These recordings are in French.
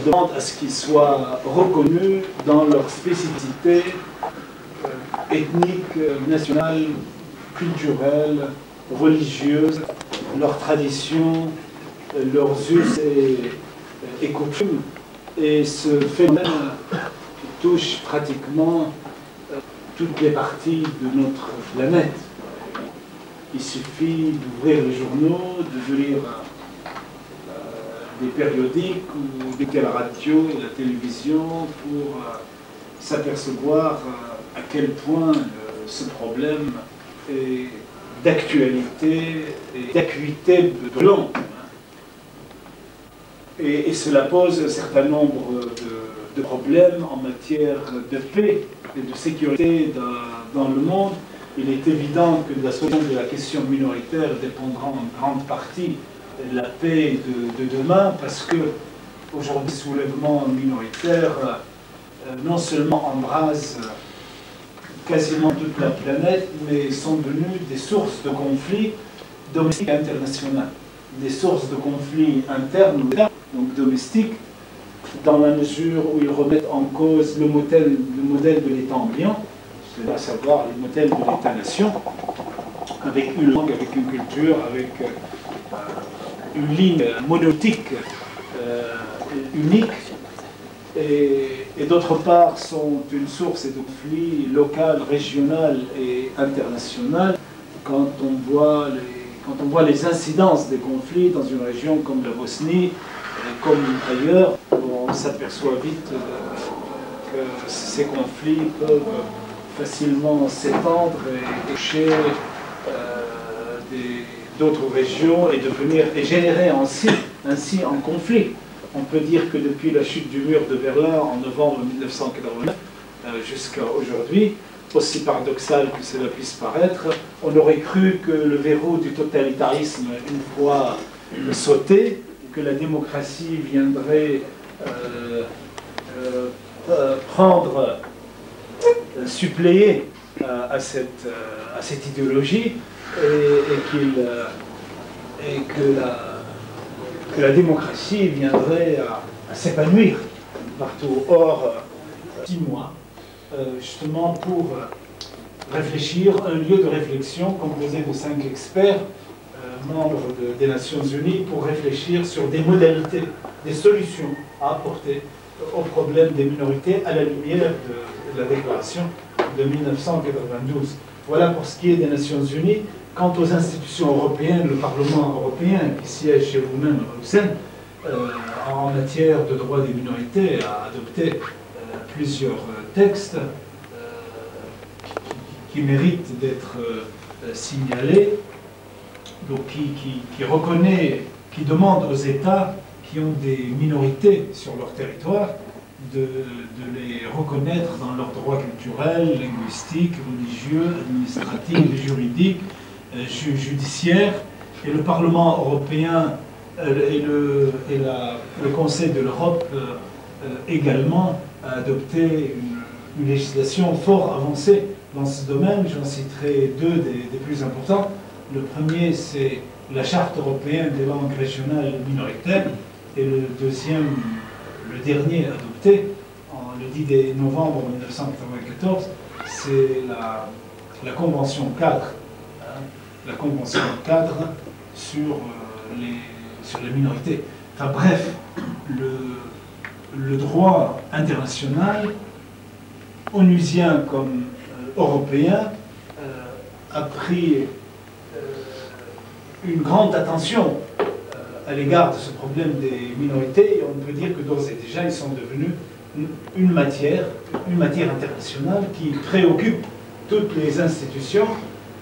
demande à ce qu'ils soient reconnus dans leur spécificité ethnique, nationale, culturelle, religieuse, leurs traditions, leurs us et coutumes. Et ce phénomène touche pratiquement toutes les parties de notre planète. Il suffit d'ouvrir les journaux, de lire des périodiques ou d'écouter la radio et la télévision pour s'apercevoir à quel point ce problème est d'actualité et d'acuité de long. Et cela pose un certain nombre de problèmes en matière de paix et de sécurité dans le monde. Il est évident que la solution de la question minoritaire dépendra en grande partie de la paix de demain, parce que aujourd'hui, les soulèvements minoritaires non seulement embrasent quasiment toute la planète, mais sont devenus des sources de conflits domestiques et internationaux. Des sources de conflits internes, donc domestiques, dans la mesure où ils remettent en cause le modèle de l'État ambiant, c'est à savoir le modèle de l'État-nation, avec une langue, avec une culture, avec une ligne monolithique unique, et d'autre part sont une source de conflits local, régional et international. Quand on voit les incidences des conflits dans une région comme la Bosnie, comme ailleurs, on s'aperçoit vite que ces conflits peuvent facilement s'étendre et toucher d'autres régions et générer ainsi un conflit. On peut dire que depuis la chute du mur de Berlin en novembre 1989 jusqu'à aujourd'hui, aussi paradoxal que cela puisse paraître, on aurait cru que le verrou du totalitarisme, une fois sauté, que la démocratie viendrait suppléer à cette idéologie et que la démocratie viendrait à s'épanouir partout. Or, 6 mois, justement pour réfléchir, un lieu de réflexion composé de 5 experts, membres des Nations Unies, pour réfléchir sur des modalités, des solutions à apporter aux problèmes des minorités à la lumière de la déclaration de 1992. Voilà pour ce qui est des Nations Unies. Quant aux institutions européennes, le Parlement européen, qui siège chez vous-même à Bruxelles, en matière de droits des minorités, a adopté plusieurs textes qui méritent d'être signalés, donc qui reconnaît, qui demande aux États qui ont des minorités sur leur territoire de les reconnaître dans leurs droits culturels, linguistiques, religieux, administratifs, juridiques, judiciaires. Et le Parlement européen et le Conseil de l'Europe également a adopté une législation fort avancée dans ce domaine. J'en citerai 2 des plus importants. Le premier, c'est la Charte européenne des langues régionales et minoritaires, et le dernier adopté le 10 novembre 1994, c'est la Convention cadre, la Convention cadre sur les minorités. Enfin bref, le droit international, onusien comme européen, a pris une grande attention à l'égard de ce problème des minorités, et on peut dire que d'ores et déjà ils sont devenus une matière internationale qui préoccupe toutes les institutions,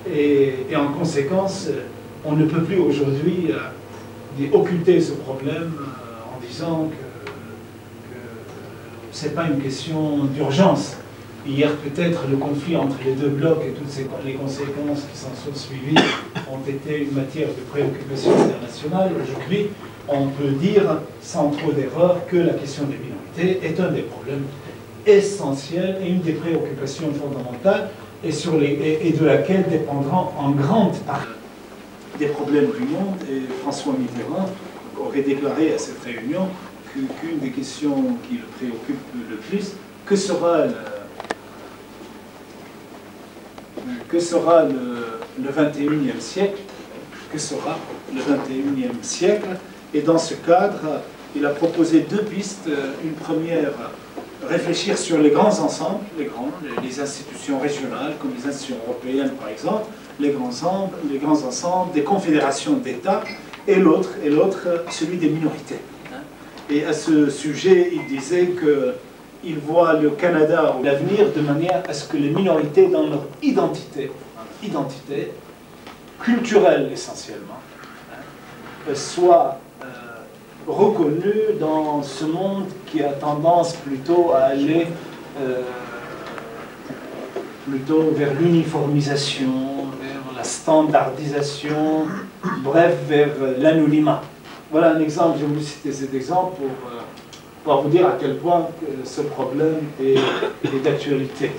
et en conséquence on ne peut plus aujourd'hui occulter ce problème en disant que ce n'est pas une question d'urgence. Hier, peut-être, le conflit entre les 2 blocs et toutes les conséquences qui s'en sont suivies ont été une matière de préoccupation internationale. Aujourd'hui, on peut dire, sans trop d'erreur, que la question des minorités est un des problèmes essentiels et une des préoccupations fondamentales et de laquelle dépendront en grande partie des problèmes du monde. Et François Mitterrand aurait déclaré à cette réunion qu'une des questions qui le préoccupe le plus, que sera le 21e siècle? Que sera le 21e siècle? Et dans ce cadre, il a proposé deux pistes. Une première, réfléchir sur les grands ensembles, les institutions régionales, comme les institutions européennes par exemple, les grands ensembles des confédérations d'États, et l'autre, celui des minorités. Et à ce sujet, il disait qu'il voit le Canada ou l'avenir de manière à ce que les minorités, dans leur identité culturelle essentiellement, soient reconnues dans ce monde qui a tendance plutôt à aller plutôt vers l'uniformisation, vers la standardisation, bref, vers l'anonymat. Voilà un exemple, je vais vous citer cet exemple pour vous dire à quel point ce problème est d'actualité.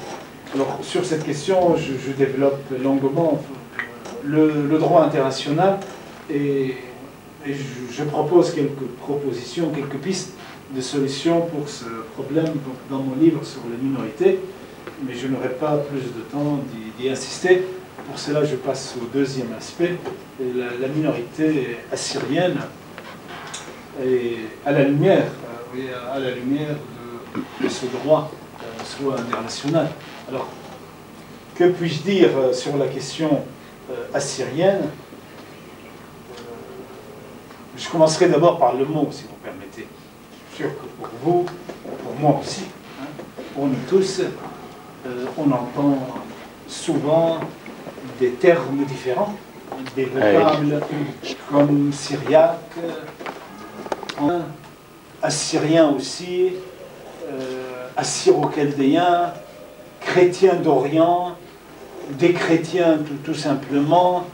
Alors, sur cette question, je développe longuement le droit international et je propose quelques propositions, quelques pistes de solutions pour ce problème dans mon livre sur les minorités, mais je n'aurai pas plus de temps d'y insister. Pour cela, je passe au deuxième aspect, la minorité assyrienne, et à la lumière de ce droit soit international. Alors, que puis-je dire sur la question assyrienne? Je commencerai d'abord par le mot, si vous permettez. Je suis sûr que pour vous, pour moi aussi, pour nous tous, on entend souvent des termes différents, des vocables comme syriaque, assyrien aussi, assyro-chaldéen, chrétien d'Orient, des chrétiens tout simplement,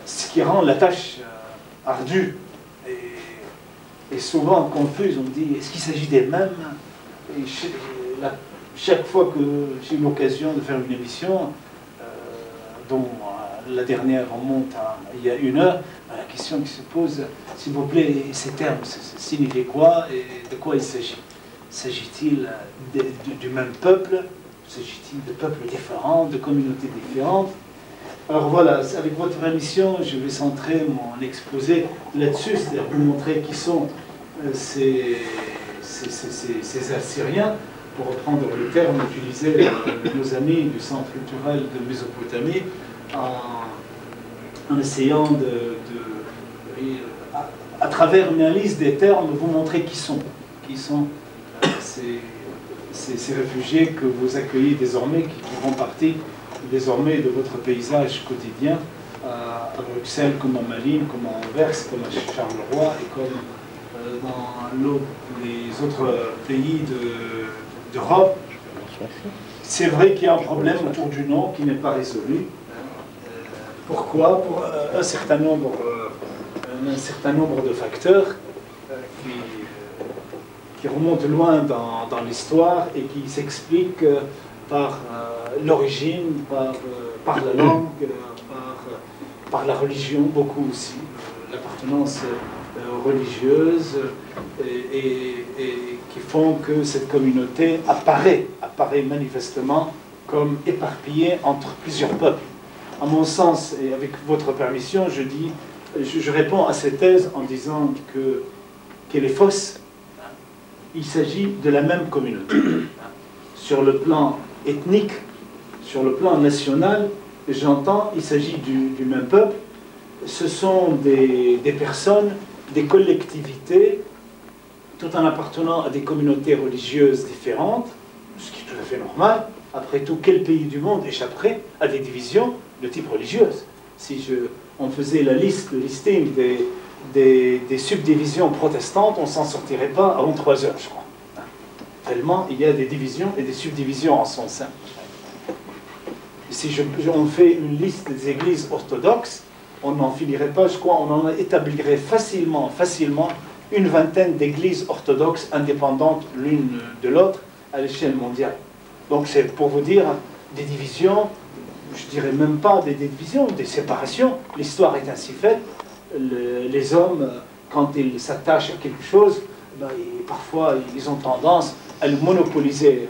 ce qui rend la tâche ardue et souvent confuse. On dit, est-ce qu'il s'agit des mêmes? Et chaque fois que j'ai eu l'occasion de faire une émission, dont la dernière remonte à il y a 1 heure, la question qui se pose, s'il vous plaît, ces termes, signifient quoi et de quoi il s'agit? S'agit-il du même peuple? S'agit-il de peuples différents, de communautés différentes? Alors voilà, avec votre permission, je vais centrer mon exposé là-dessus, c'est-à-dire vous montrer qui sont ces Assyriens, pour reprendre le terme utilisé par nos amis du Centre culturel de Mésopotamie, en essayant à travers une analyse des termes, vous montrer qui sont ces réfugiés que vous accueillez désormais, qui font partie désormais de votre paysage quotidien à Bruxelles, comme à Malines, comme à Anvers, comme à Charleroi et comme dans les autres pays d'Europe. C'est vrai qu'il y a un problème autour du nom qui n'est pas résolu. Pourquoi? Pour un certain nombre de facteurs qui remontent loin dans l'histoire et qui s'expliquent par l'origine, par la langue, par la religion, beaucoup aussi, l'appartenance religieuse, et qui font que cette communauté apparaît manifestement comme éparpillée entre plusieurs peuples. À mon sens, et avec votre permission, je réponds à cette thèse en disant qu'elle est fausse. Il s'agit de la même communauté. Sur le plan ethnique, sur le plan national, j'entends, il s'agit du même peuple. Ce sont des personnes, des collectivités, tout en appartenant à des communautés religieuses différentes, ce qui est tout à fait normal. Après tout, quel pays du monde échapperait à des divisions de type religieuse? Si on faisait le listing des subdivisions protestantes, on ne s'en sortirait pas avant 3 heures, je crois. Tellement il y a des divisions et des subdivisions en son sein. Si on fait une liste des églises orthodoxes, on n'en finirait pas, je crois, on en établirait facilement une vingtaine d'églises orthodoxes indépendantes l'une de l'autre à l'échelle mondiale. Donc c'est pour vous dire des divisions, je dirais même pas des divisions, des séparations. L'histoire est ainsi faite. Les hommes quand ils s'attachent à quelque chose, ben, parfois ils ont tendance à le monopoliser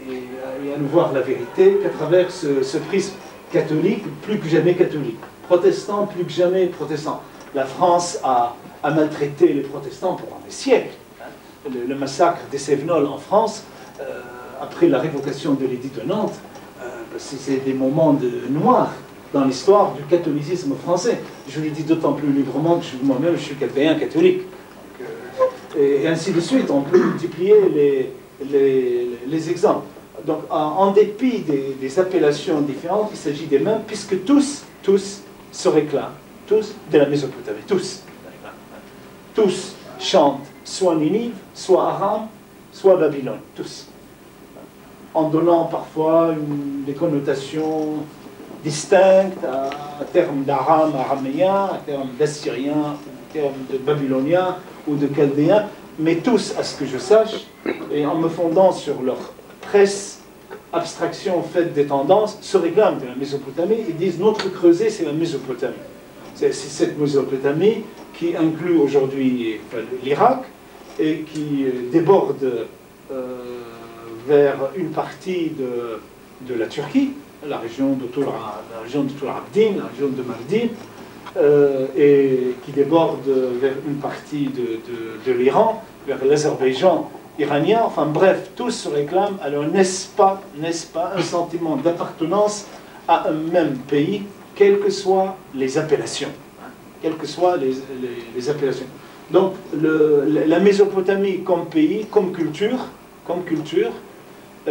et à nous voir la vérité qu'à travers ce prisme catholique, plus que jamais catholique. Protestant, plus que jamais protestant. La France a maltraité les protestants pendant des siècles. Le massacre des Cévenols en France, après la révocation de l'édit de Nantes, c'est des moments noirs dans l'histoire du catholicisme français. Je le dis d'autant plus librement que moi-même je suis chaldéen catholique. Et ainsi de suite, on peut multiplier les exemples. Donc en dépit des appellations différentes, il s'agit des mêmes, puisque tous se réclament, tous de la Mésopotamie, tous chantent soit Ninive, soit Aram, soit Babylone, tous. En donnant parfois des connotations distinctes à termes d'Aram, araméen, à termes d'assyrien, à termes de babylonien ou de chaldéen, mais tous, à ce que je sache, et en me fondant sur leur presse, abstraction faite des tendances, se réclament de la Mésopotamie et disent notre creuset c'est la Mésopotamie. C'est cette Mésopotamie qui inclut aujourd'hui l'Irak et qui déborde vers une partie de la Turquie, la région de Tur Abdin, la région de Mardin, et qui déborde vers une partie de l'Iran, vers l'Azerbaïdjan iranien. Enfin bref, tous se réclament. Alors n'est-ce pas un sentiment d'appartenance à un même pays, quelles que soient les appellations, quelles que soient les appellations. Donc la Mésopotamie comme pays, comme culture,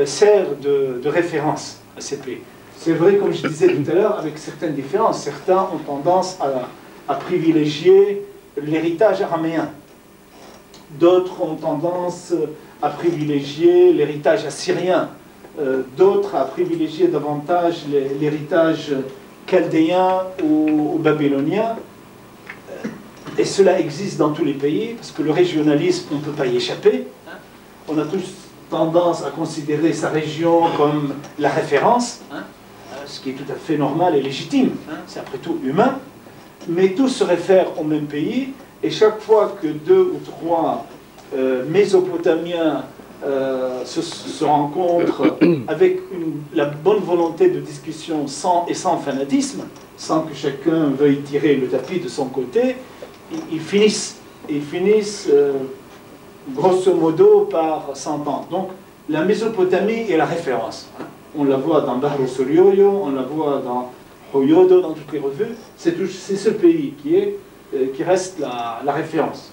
sert de référence à ces pays. C'est vrai, comme je disais tout à l'heure, avec certaines différences. Certains ont tendance à privilégier l'héritage araméen. D'autres ont tendance à privilégier l'héritage assyrien. D'autres à privilégier davantage l'héritage chaldéen ou babylonien. Et cela existe dans tous les pays, parce que le régionalisme, on ne peut pas y échapper. On a tous tendance à considérer sa région comme la référence, ce qui est tout à fait normal et légitime, c'est après tout humain, mais tous se réfèrent au même pays, et chaque fois que 2 ou 3 Mésopotamiens se rencontrent avec la bonne volonté de discussion sans fanatisme, sans que chacun veuille tirer le tapis de son côté, ils finissent grosso modo par s'entendre. Donc la Mésopotamie est la référence. On la voit dans Bahru Solioyo, on la voit dans Hoyodo, dans toutes les revues. C'est ce pays qui reste la référence.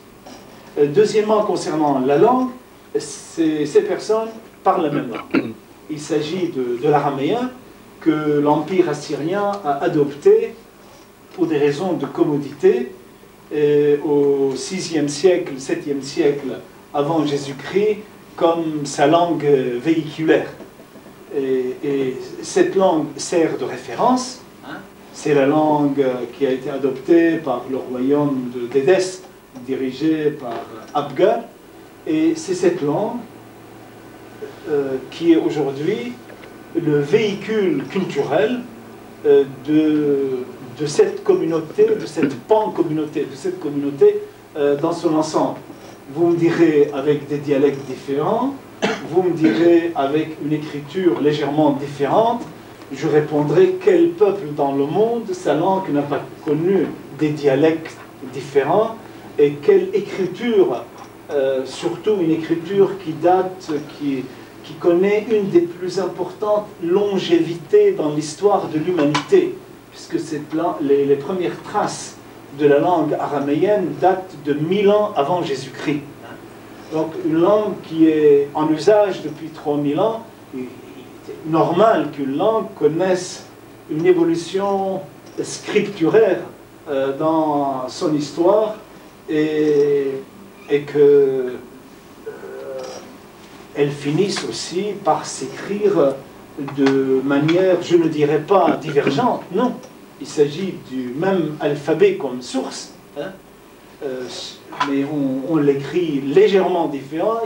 Deuxièmement, concernant la langue, ces personnes parlent la même langue. Il s'agit de l'araméen que l'Empire assyrien a adopté pour des raisons de commodité au 6e siècle, 7e siècle avant Jésus-Christ comme sa langue véhiculaire. Et cette langue sert de référence. C'est la langue qui a été adoptée par le royaume d'Édesse, dirigé par Abgar. Et c'est cette langue qui est aujourd'hui le véhicule culturel de cette communauté, de cette pan-communauté, de cette communauté dans son ensemble. Vous me direz avec des dialectes différents, vous me direz avec une écriture légèrement différente, je répondrai quel peuple dans le monde, sa langue n'a pas connu des dialectes différents, et quelle écriture, surtout une écriture qui connaît une des plus importantes longévités dans l'histoire de l'humanité, puisque les premières traces de la langue araméenne datent de 1000 ans avant Jésus-Christ. Donc une langue qui est en usage depuis 3000 ans, il est normal qu'une langue connaisse une évolution scripturaire dans son histoire et que elle finisse aussi par s'écrire de manière, je ne dirais pas divergente, non. Il s'agit du même alphabet comme source, mais on l'écrit légèrement différent.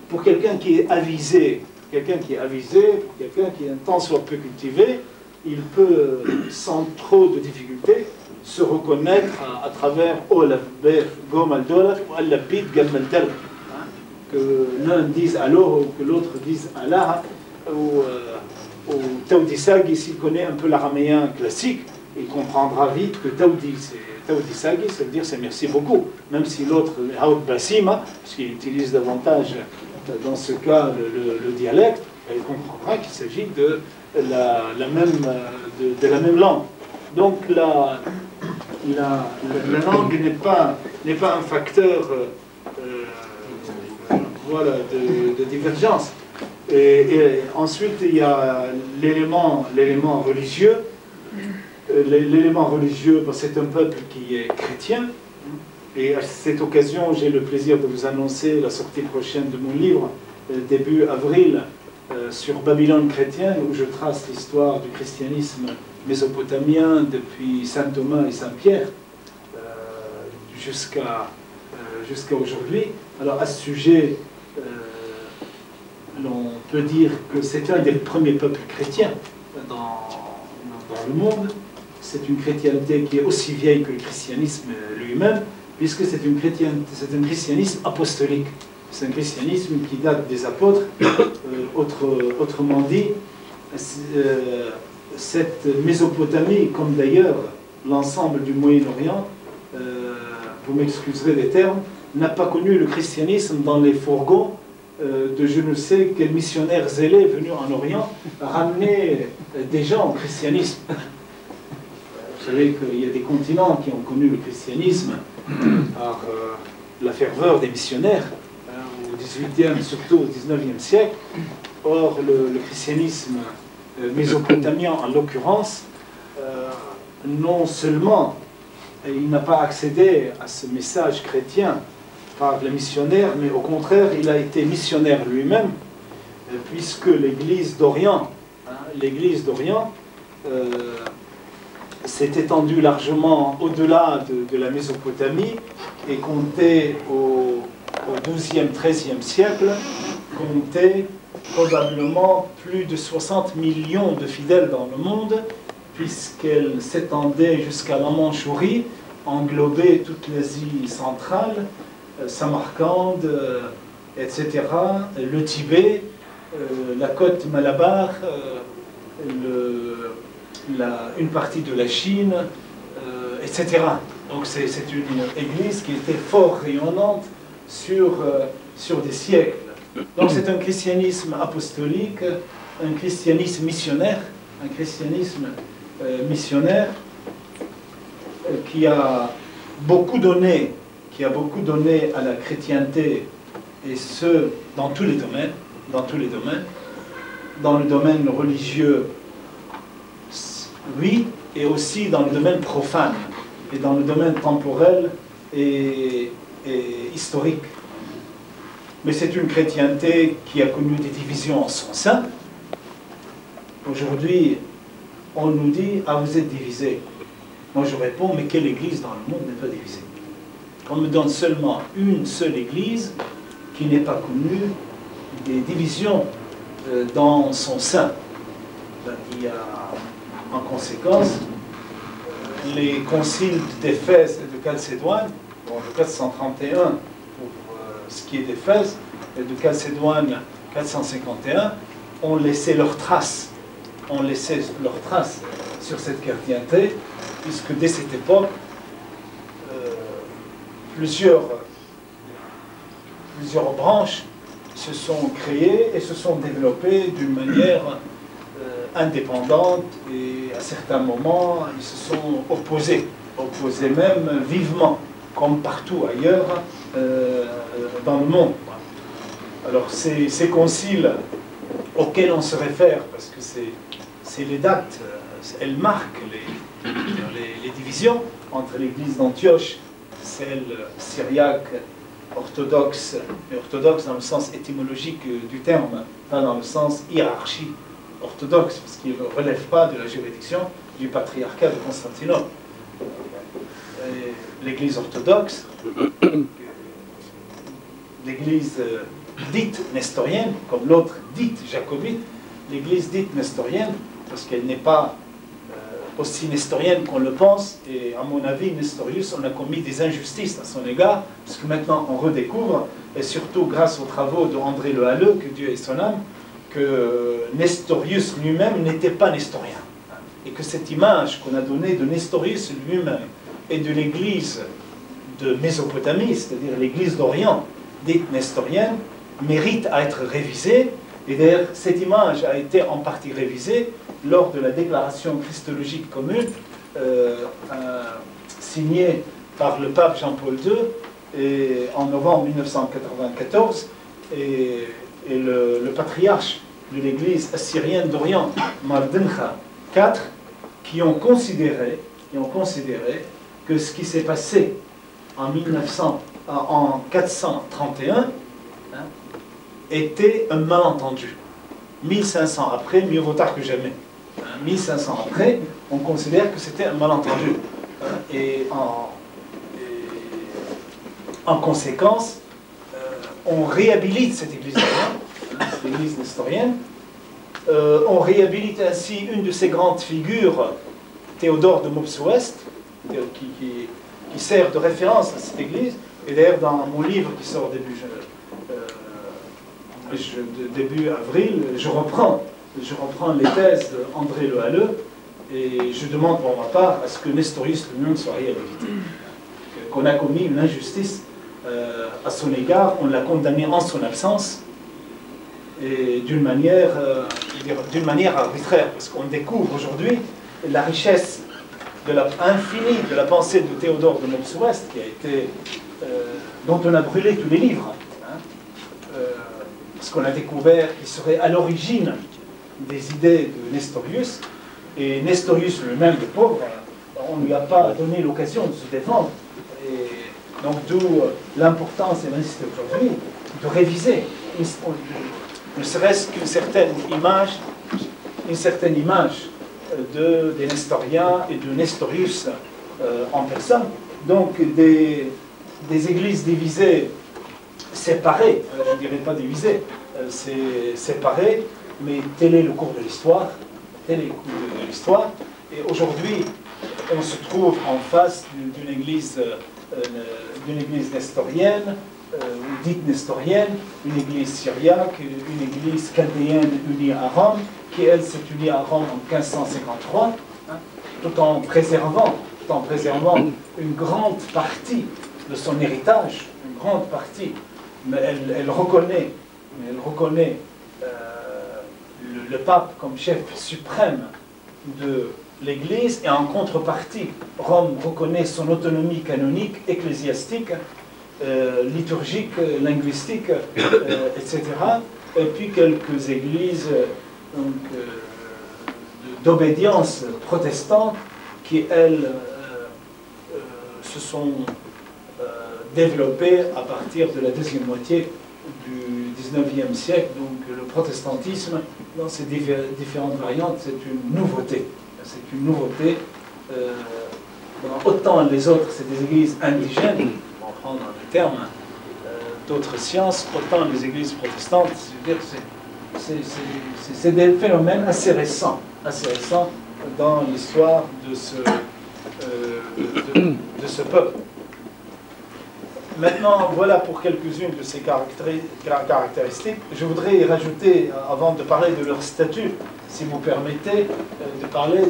Pour quelqu'un qui est avisé, pour quelqu'un qui est un tant soit peu cultivé, il peut, sans trop de difficultés, se reconnaître à travers que l'un dise alors ou que l'autre dise Allah, ou Taoudisagi, s'il connaît un peu l'araméen classique, il comprendra vite que Taoudisagi, ça veut dire c'est merci beaucoup, même si l'autre, Haoud Basima, parce qu'il utilise davantage dans ce cas le dialecte, il comprendra qu'il s'agit de la même langue. Donc la langue n'est pas un facteur voilà, de divergence. Et ensuite, il y a l'élément religieux. L'élément religieux, c'est un peuple qui est chrétien. Et à cette occasion, j'ai le plaisir de vous annoncer la sortie prochaine de mon livre, début avril, sur Babylone chrétienne, où je trace l'histoire du christianisme mésopotamien depuis saint Thomas et saint Pierre jusqu'à aujourd'hui. Alors à ce sujet, l'on peut dire que c'est un des premiers peuples chrétiens dans le monde. C'est une chrétienté qui est aussi vieille que le christianisme lui-même, puisque c'est un christianisme apostolique. C'est un christianisme qui date des apôtres. Autrement dit, cette Mésopotamie, comme d'ailleurs l'ensemble du Moyen-Orient, vous m'excuserez des termes, n'a pas connu le christianisme dans les fourgons de je ne sais quel missionnaire zélé venu en Orient ramener des gens au christianisme. Vous savez qu'il y a des continents qui ont connu le christianisme par la ferveur des missionnaires, au XVIIIe, surtout au XIXe siècle. Or, le christianisme mésopotamien, en l'occurrence, non seulement il n'a pas accédé à ce message chrétien par les missionnaires, mais au contraire, il a été missionnaire lui-même, puisque l'Église d'Orient, s'est étendue largement au-delà de la Mésopotamie et comptait au XIIe, XIIIe siècle, comptait probablement plus de 60 millions de fidèles dans le monde, puisqu'elle s'étendait jusqu'à la Mandchourie, englobait toute l'Asie centrale, Samarcande, etc., le Tibet, la côte Malabar, une partie de la Chine, etc. Donc c'est une église qui était fort rayonnante sur des siècles. Donc c'est un christianisme apostolique, un christianisme missionnaire, qui a beaucoup donné à la chrétienté, et ce, dans tous les domaines. Dans le domaine religieux, oui, et aussi dans le domaine profane, et dans le domaine temporel et historique. Mais c'est une chrétienté qui a connu des divisions en son sein. Aujourd'hui, on nous dit « Ah, vous êtes divisés ». Moi, je réponds « Mais quelle église dans le monde n'est pas divisée ?» On me donne seulement une seule église qui n'est pas connue des divisions dans son sein. Il y a en conséquence les conciles d'Éphèse et de Chalcédoine, le 431 pour ce qui est d'Éphèse, et de Chalcédoine 451, ont laissé leurs traces. Sur cette chrétienté, puisque dès cette époque, plusieurs branches se sont créées et se sont développées d'une manière indépendante, et à certains moments, ils se sont opposés même vivement, comme partout ailleurs dans le monde. Alors ces conciles auxquels on se réfère, parce que c'est les dates, elles marquent les divisions entre l'église d'Antioche, celle syriaque, orthodoxe, et orthodoxe dans le sens étymologique du terme, pas dans le sens hiérarchie orthodoxe, parce qu'il ne relève pas de la juridiction du patriarcat de Constantinople. L'église orthodoxe, l'église dite nestorienne, comme l'autre dite jacobite, l'église dite nestorienne, parce qu'elle n'est pas aussi nestorienne qu'on le pense, et à mon avis, Nestorius, on a commis des injustices à son égard, parce que maintenant on redécouvre, et surtout grâce aux travaux de André Le Halleux, que Dieu ait son âme, que Nestorius lui-même n'était pas nestorien. Et que cette image qu'on a donnée de Nestorius lui-même et de l'église de Mésopotamie, c'est-à-dire l'église d'Orient, dite nestorienne, mérite à être révisée. Et d'ailleurs, cette image a été en partie révisée lors de la déclaration christologique commune signée par le pape Jean-Paul II en novembre 1994 et le patriarche de l'église assyrienne d'Orient, Mardencha IV, qui ont considéré que ce qui s'est passé en 431 était un malentendu. 1500 après, mieux vaut tard que jamais. 1500 après, on considère que c'était un malentendu. Et en conséquence, on réhabilite cette église d'Orient, cette église nestorienne. On réhabilite ainsi une de ces grandes figures, Théodore de Mopsuest, qui sert de référence à cette église. Et d'ailleurs, dans mon livre qui sort début avril, je reprends les thèses d'André Le Halleux et je demande pour ma part à ce que Nestorius lui-même soit réhabilité. Qu'on a commis une injustice à son égard, on l'a condamné en son absence et d'une manière arbitraire, parce qu'on découvre aujourd'hui la richesse infinie de la pensée de Théodore de Mopsuest, dont on a brûlé tous les livres. Parce qu'on a découvert qu'il serait à l'origine des idées de Nestorius, et Nestorius lui-même, le pauvre, on ne lui a pas donné l'occasion de se défendre. Et donc d'où l'importance et l'incité aujourd'hui de réviser, ne serait-ce qu'une certaine image des Nestoriens et de Nestorius en personne. Donc des églises divisées, séparées, je ne dirais pas divisées, séparées, mais tel est le cours de l'histoire. Et aujourd'hui, on se trouve en face d'une église nestorienne, dite nestorienne, une église syriaque, une église chaldéenne unie à Rome, qui elle s'est unie à Rome en 1553, tout en préservant une grande partie de son héritage, une grande partie, mais elle reconnaît le pape comme chef suprême de l'Église, et en contrepartie, Rome reconnaît son autonomie canonique, ecclésiastique, liturgique, linguistique, etc. Et puis quelques églises d'obédience protestante qui, elles, se sont développées à partir de la deuxième moitié du XIXe siècle. Donc le protestantisme, dans ses différentes variantes, c'est une nouveauté. C'est une nouveauté. Autant les autres, c'est des églises indigènes, pour prendre le terme d'autres sciences, autant les églises protestantes, c'est des phénomènes assez récents dans l'histoire de ce peuple. Maintenant, voilà pour quelques-unes de ces caractéristiques. Je voudrais y rajouter, avant de parler de leur statut, si vous permettez, de parler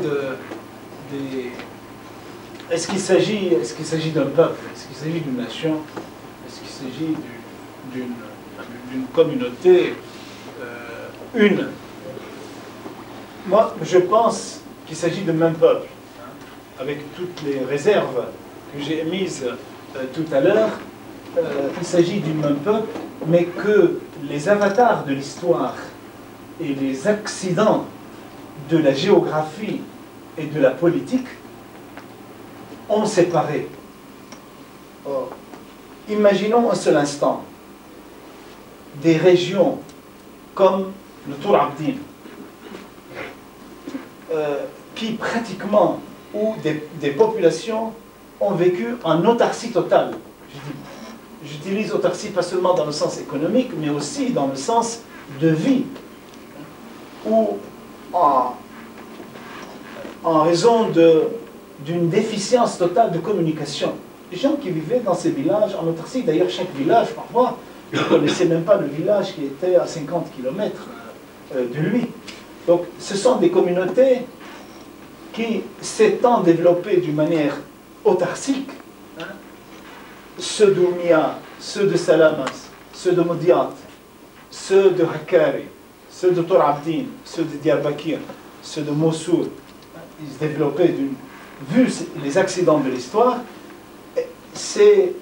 est-ce qu'il s'agit d'un peuple? Est-ce qu'il s'agit d'une nation? Est-ce qu'il s'agit d'une communauté une? Moi, je pense qu'il s'agit d'un même peuple, avec toutes les réserves que j'ai émises tout à l'heure. Il s'agit du même peuple, mais que les avatars de l'histoire et les accidents de la géographie et de la politique ont séparé. Or, imaginons un seul instant des régions comme le Tour Abdin, qui pratiquement, où des populations ont vécu en autarcie totale. J'utilise autarcie pas seulement dans le sens économique, mais aussi dans le sens de vie, où en raison d'une déficience totale de communication. Les gens qui vivaient dans ces villages, en autarcie, d'ailleurs chaque village, parfois, ne connaissait même pas le village qui était à 50 km de lui. Donc ce sont des communautés qui s'étant développées d'une manière autarcique, hein, ceux d'Oumia, ceux de Salamas, ceux de Modiat, ceux de Hakkari, ceux de Tor Abdin, ceux de Diyarbakir, ceux de Mossoul, ils se développaient vu les accidents de l'histoire, ces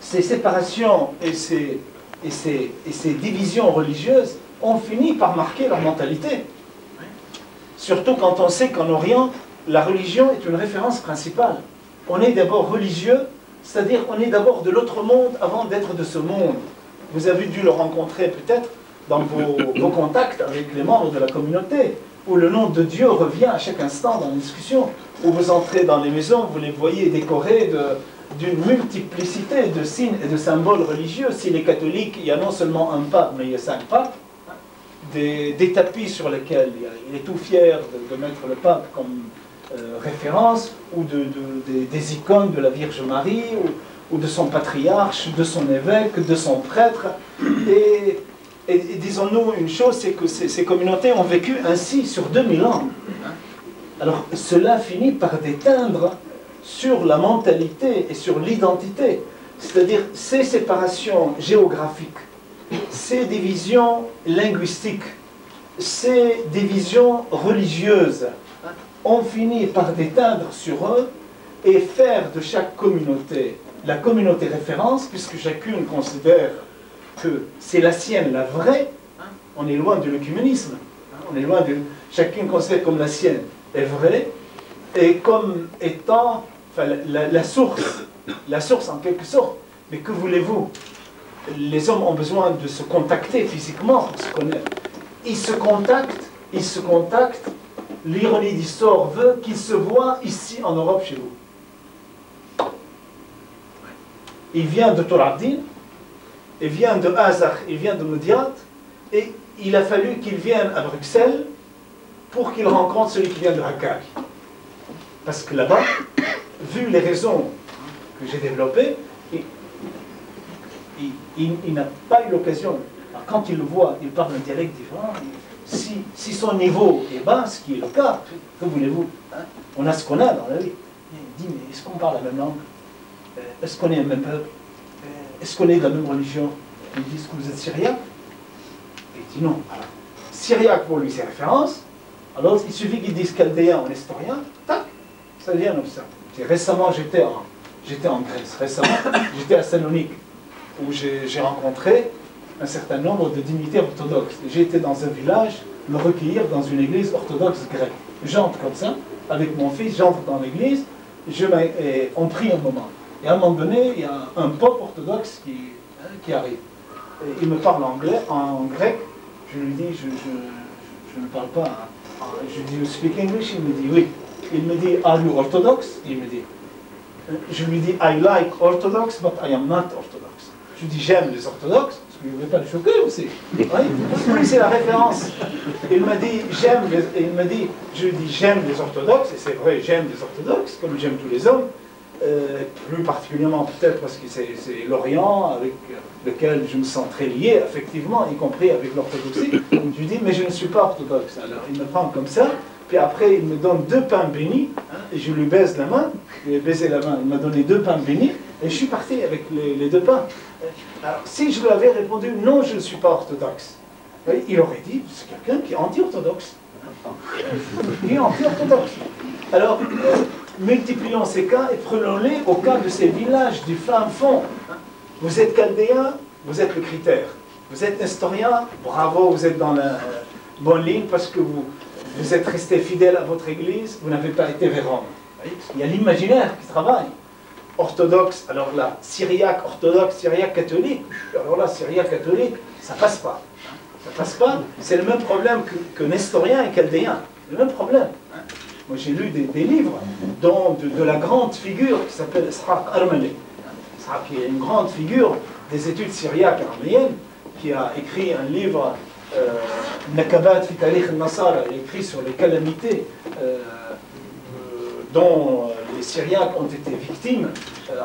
séparations et ces divisions religieuses ont fini par marquer leur mentalité. Surtout quand on sait qu'en Orient, la religion est une référence principale. On est d'abord religieux, c'est-à-dire on est d'abord de l'autre monde avant d'être de ce monde. Vous avez dû le rencontrer peut-être dans vos contacts avec les membres de la communauté, où le nom de Dieu revient à chaque instant dans la discussion, où vous entrez dans les maisons, vous les voyez décorés d'une multiplicité de signes et de symboles religieux. Si les catholiques, il y a non seulement un pape, mais il y a 5 papes, des tapis sur lesquels il est tout fier de mettre le pape comme référence, ou des icônes de la Vierge Marie, ou de son patriarche, de son évêque, de son prêtre. Et disons-nous une chose, c'est que ces communautés ont vécu ainsi sur 2000 ans. Alors cela finit par déteindre sur la mentalité et sur l'identité, c'est-à-dire ces séparations géographiques, ces divisions linguistiques, ces divisions religieuses ont fini par déteindre sur eux et faire de chaque communauté la communauté référence, puisque chacune considère que c'est la sienne, la vraie. On est loin de l'œcuménisme, on est loin de... Chacune considère comme la sienne est vraie, et comme étant la source en quelque sorte. Mais que voulez-vous? Les hommes ont besoin de se contacter physiquement pour se connaître. Ils se contactent, l'ironie d'histoire veut qu'ils se voient ici en Europe chez vous. Il vient de Tor Abdin, il vient de Azakh, il vient de Modiat, et il a fallu qu'il vienne à Bruxelles pour qu'il rencontre celui qui vient de Hakkari. Parce que là-bas, vu les raisons que j'ai développées, il n'a pas eu l'occasion. Quand il le voit, il parle un dialecte différent. Si son niveau est bas, ce qui est le cas, que voulez-vous, hein? On a ce qu'on a dans la vie. Il dit, mais est-ce qu'on parle la même langue? Est-ce qu'on est le même peuple? Est-ce qu'on est de la même religion? Il dit, est-ce que vous êtes syriaque? Il dit non. Alors, syriaque pour lui c'est référence. Alors il suffit qu'il dise chaldéen ou nestorien, tac, ça vient comme ça. Récemment j'étais en Grèce, j'étais à Salonique, où j'ai rencontré un certain nombre de dignitaires orthodoxes. J'ai été dans un village me recueillir dans une église orthodoxe grecque. J'entre comme ça, avec mon fils, j'entre dans l'église, on prie un moment. Et à un moment donné, il y a un pope orthodoxe qui arrive. Et il me parle en grec, je lui dis, je ne parle pas, je lui dis, you speak English? Il me dit, oui. Il me dit, are you orthodox? Il me dit. Je lui dis, I like Orthodox, but I am not Orthodox. Je lui dis, j'aime les orthodoxes, parce que je ne vais pas le choquer aussi. Oui, c'est la référence. Il m'a dit, je lui dis, j'aime les orthodoxes, et c'est vrai, j'aime les orthodoxes, comme j'aime tous les hommes, plus particulièrement peut-être parce que c'est l'Orient avec lequel je me sens très lié, effectivement, y compris avec l'orthodoxie. Je lui dis, mais je ne suis pas orthodoxe. Alors il me prend comme ça, puis après il me donne 2 pains bénis, hein, et je lui baise la main, je lui ai baisé la main, il m'a donné 2 pains bénis, et je suis parti avec les 2 pains. Alors si je lui avais répondu, non, je ne suis pas orthodoxe, il aurait dit, c'est quelqu'un qui est anti-orthodoxe. Il est anti-orthodoxe. Alors, multiplions ces cas et prenons-les au cas de ces villages du fin fond. Vous êtes chaldéen, vous êtes le critère. Vous êtes nestorien, bravo, vous êtes dans la bonne ligne parce que vous êtes resté fidèle à votre église, vous n'avez pas été vers Rome. Il y a l'imaginaire qui travaille. Orthodoxe, alors là, syriaque, orthodoxe, syriaque, catholique, alors là, syriaque, catholique, ça passe pas. Ça passe pas, c'est le même problème que nestorien et chaldéen. Le même problème. Moi j'ai lu des livres dont de la grande figure qui s'appelle Ishaq Armeli. Ishaq qui est une grande figure des études syriaques arméniennes, qui a écrit un livre, Nakabat fi Tarikh al-Nasara, il a écrit sur les calamités dont les Syriaques ont été victimes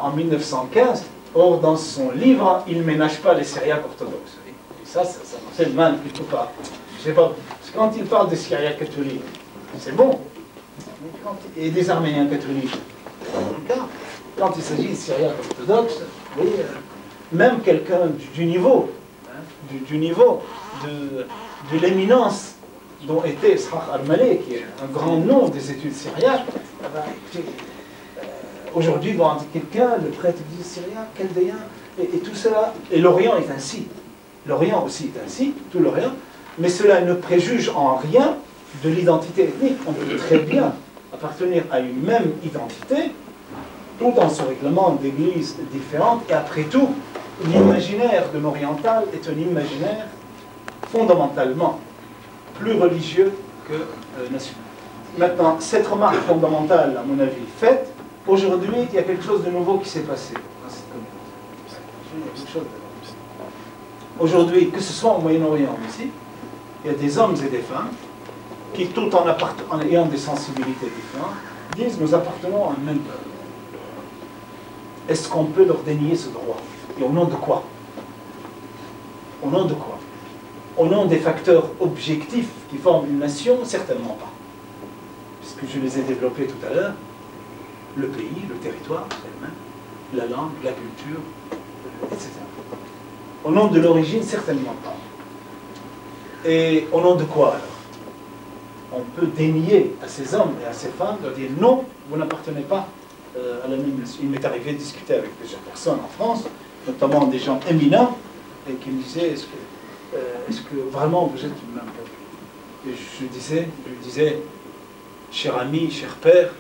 en 1915. Or, dans son livre, il ne ménage pas les Syriaques orthodoxes. Et ça me fait mal plutôt pas. Je sais pas, parce que quand il parle des Syriaques catholiques, c'est bon. Et des Arméniens catholiques. Quand il s'agit de Syriaques orthodoxes, oui, même quelqu'un du niveau, du niveau de l'éminence dont était Ishaq al-Maleh, qui est un grand nom des études syriaques, aujourd'hui, devant quelqu'un, le prêtre dit syriaque, chaldéen, et tout cela, et l'Orient est ainsi. L'Orient aussi est ainsi, tout l'Orient, mais cela ne préjuge en rien de l'identité ethnique. On peut très bien appartenir à une même identité, tout en se réclamant d'églises différentes, et après tout, l'imaginaire de l'oriental est un imaginaire fondamentalement plus religieux que national. Maintenant, cette remarque fondamentale, à mon avis, faite, aujourd'hui, il y a quelque chose de nouveau qui s'est passé dans cette communauté. Aujourd'hui, que ce soit au Moyen-Orient ici, il y a des hommes et des femmes qui, tout en ayant des sensibilités différentes, disent « nous appartenons à un même peuple ». Est-ce qu'on peut leur dénier ce droit? Et au nom de quoi? Au nom de quoi? Au nom des facteurs objectifs qui forment une nation? Certainement pas. Puisque je les ai développés tout à l'heure, le pays, le territoire, la langue, la culture, etc. Au nom de l'origine, certainement pas. Et au nom de quoi alors? On peut dénier à ces hommes et à ces femmes de dire non, vous n'appartenez pas à la même nation. Il m'est arrivé de discuter avec plusieurs personnes en France, notamment des gens éminents, et qui me disaient est-ce que vraiment vous êtes du même peuple? Et je lui disais, cher ami, cher père,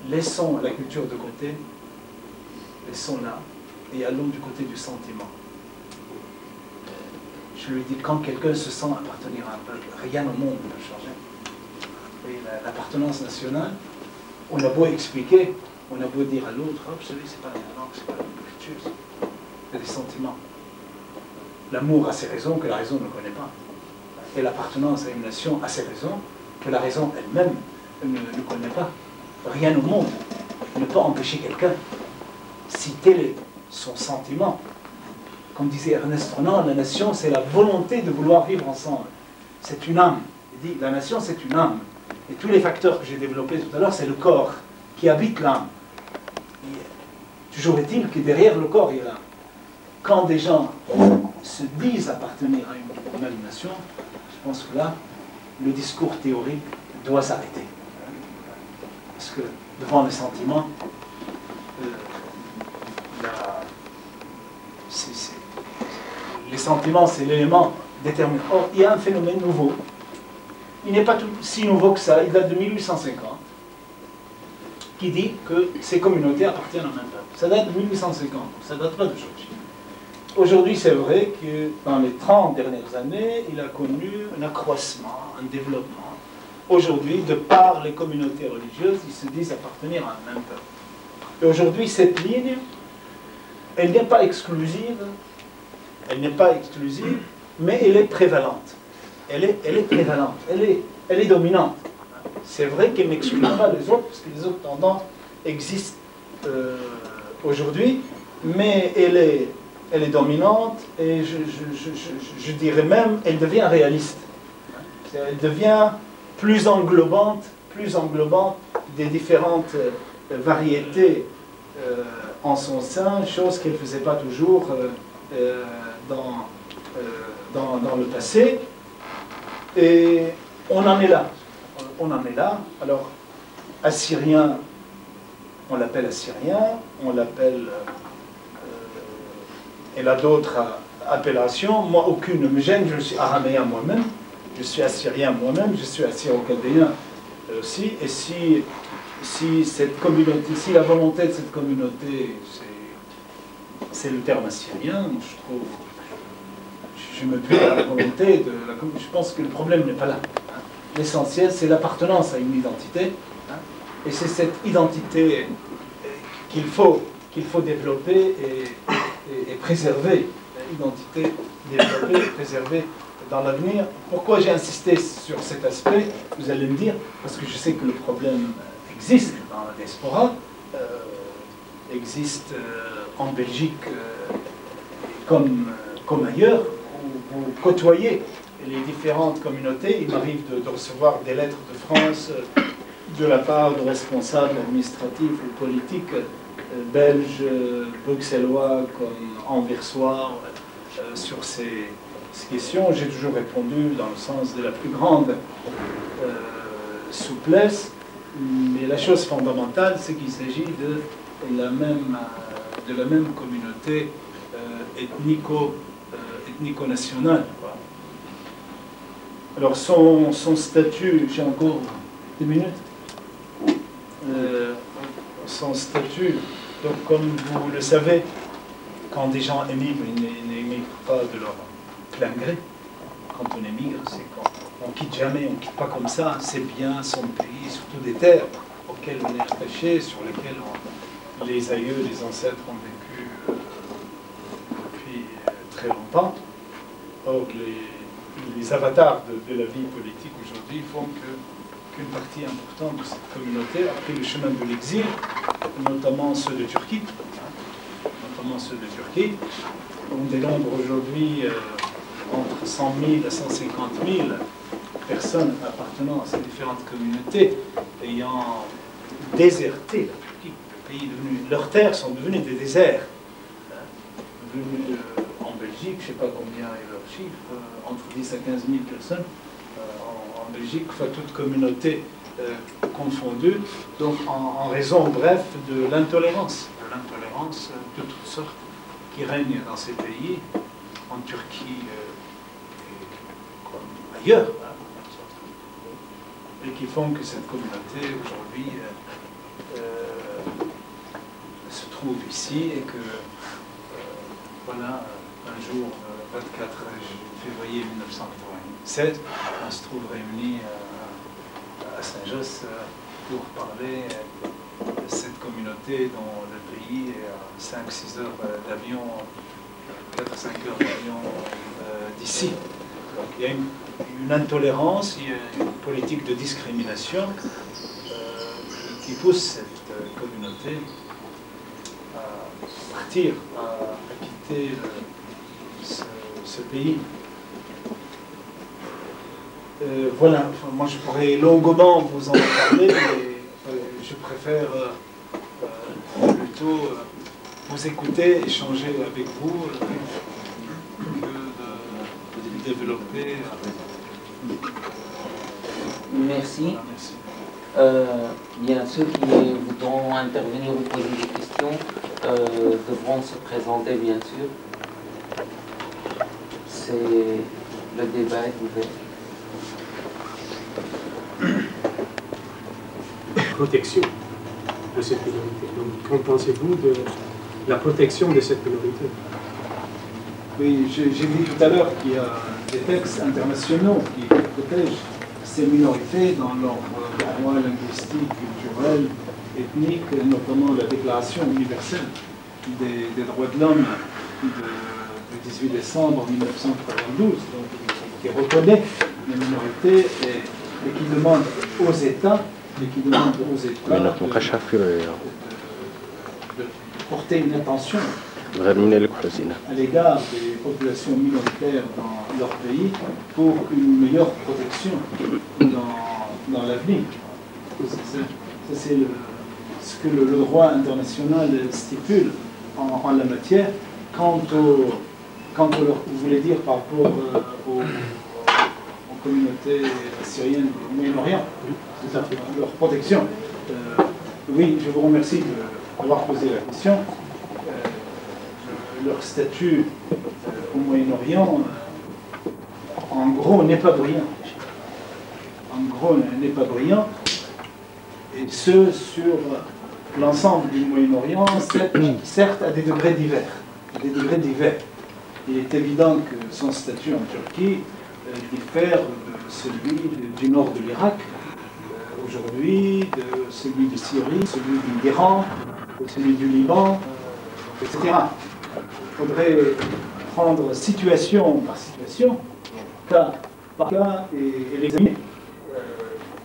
laissons la culture de côté, laissons-la, et allons du côté du sentiment. Je lui dis, quand quelqu'un se sent appartenir à un peuple, rien au monde ne peut changer. Et l'appartenance nationale, on a beau expliquer, on a beau dire à l'autre, oh, vous savez, c'est pas la langue, c'est pas la culture, c'est des sentiments. L'amour a ses raisons que la raison ne connaît pas. Et l'appartenance à une nation a ses raisons que la raison elle-même ne connaît pas. Rien au monde ne peut empêcher quelqu'un, si tel est son sentiment. Comme disait Ernest Renan, la nation, c'est la volonté de vouloir vivre ensemble. C'est une âme. Il dit, la nation, c'est une âme. Et tous les facteurs que j'ai développés tout à l'heure, c'est le corps qui habite l'âme. Toujours est-il que derrière le corps, il y a l'âme. Quand des gens se disent appartenir à une même nation, je pense que là, le discours théorique doit s'arrêter. Parce que devant les sentiments, les sentiments, c'est l'élément déterminant. Or, il y a un phénomène nouveau. Il n'est pas si nouveau que ça, il date de 1850, qui dit que ces communautés appartiennent à un même peuple. Ça date de 1850, ça ne date pas d'aujourd'hui. Aujourd'hui, c'est vrai que dans les 30 dernières années, il a connu un accroissement, un développement. Aujourd'hui, de par les communautés religieuses, ils se disent appartenir à un même peuple. Et aujourd'hui, cette ligne, elle n'est pas exclusive, mais elle est prévalente. Elle est prévalente, elle est dominante. C'est vrai qu'elle n'exclut pas les autres, parce que les autres tendances existent aujourd'hui, mais elle est dominante, et je dirais même, elle devient réaliste. Elle devient plus englobante des différentes variétés en son sein, chose qu'elle ne faisait pas toujours dans le passé. Et on en est là. Alors, assyrien, on l'appelle assyrien, on l'appelle... elle a d'autres appellations. Moi, aucune ne me gêne, je suis araméen moi-même, je suis assyrien moi-même, je suis assyro-chaldéen aussi. Et si cette communauté, si la volonté de cette communauté, c'est le terme assyrien, je trouve... Je me plie à la volonté de la communauté. Je pense que le problème n'est pas là. L'essentiel, c'est l'appartenance à une identité. Et c'est cette identité qu'il faut développer et préserver. L'identité développée et préservée dans l'avenir. Pourquoi j'ai insisté sur cet aspect? Vous allez me dire, parce que je sais que le problème existe dans la diaspora, existe en Belgique comme ailleurs, où vous côtoyez les différentes communautés. Il m'arrive de recevoir des lettres de France de la part de responsables administratifs ou politiques belges, bruxellois comme anversois sur ces questions. J'ai toujours répondu dans le sens de la plus grande souplesse, mais la chose fondamentale, c'est qu'il s'agit de la même communauté ethnico-nationale. Alors son statut, j'ai encore 2 minutes, son statut, donc comme vous le savez, quand des gens émigrent, ils n'émigrent pas de leur plein gré. Quand on émigre, c'est qu'on ne quitte jamais, on ne quitte pas comme ça ses biens, son pays, surtout des terres auxquelles on est attaché, sur lesquelles les aïeux, les ancêtres ont vécu depuis très longtemps. Or, les avatars de la vie politique aujourd'hui font qu'une partie importante de cette communauté a pris le chemin de l'exil, notamment ceux de Turquie, On dénombre aujourd'hui entre 100 000 à 150 000 personnes appartenant à ces différentes communautés ayant déserté la Turquie. Le pays est devenu, leurs terres sont devenues des déserts. Venus en Belgique, je ne sais pas combien est leur chiffre, entre 10 à 15 000 personnes en Belgique, enfin toute communauté confondue, donc en raison, bref, de l'intolérance de toutes sortes qui règne dans ces pays, en Turquie comme ailleurs, et qui font que cette communauté aujourd'hui se trouve ici et que voilà, un jour, 24 février 1997, on se trouve réunis à Saint-Josse pour parler de cette communauté dont le pays est à 5-6 heures d'avion, 4-5 heures d'avion d'ici. Donc il y a une intolérance, il y a une politique de discrimination qui pousse cette communauté à partir, à quitter ce pays. Voilà, enfin, moi je pourrais longuement vous en parler, mais je préfère plutôt vous écouter, échanger avec vous, que de développer. Merci. Voilà, merci. Bien, ceux qui voudront intervenir ou poser des questions devront se présenter, bien sûr. Le débat est ouvert. Protection de cette minorité. Donc, qu'en pensez-vous de la protection de cette minorité? Oui, j'ai dit tout à l'heure qu'il y a des textes internationaux qui protègent ces minorités dans leurs droits linguistiques, culturels, ethniques, notamment la Déclaration universelle des droits de l'homme du 18 décembre 1992, donc, qui reconnaît les minorités et qui demande aux États de porter une attention à l'égard des populations minoritaires dans leur pays pour une meilleure protection dans l'avenir. Ça, c'est ce que le droit international stipule en la matière. Quant vous voulez dire par rapport aux communautés syriennes du Moyen-Orient, leur protection. Oui, je vous remercie d'avoir posé la question. Leur statut au Moyen-Orient, en gros, n'est pas brillant. Et ce, sur l'ensemble du Moyen-Orient, certes à des degrés divers. Il est évident que son statut en Turquie diffère de celui du nord de l'Irak aujourd'hui, de celui de Syrie, celui d'Iran, celui du Liban, etc. Il faudrait prendre situation par situation, cas par cas, et l'examiner.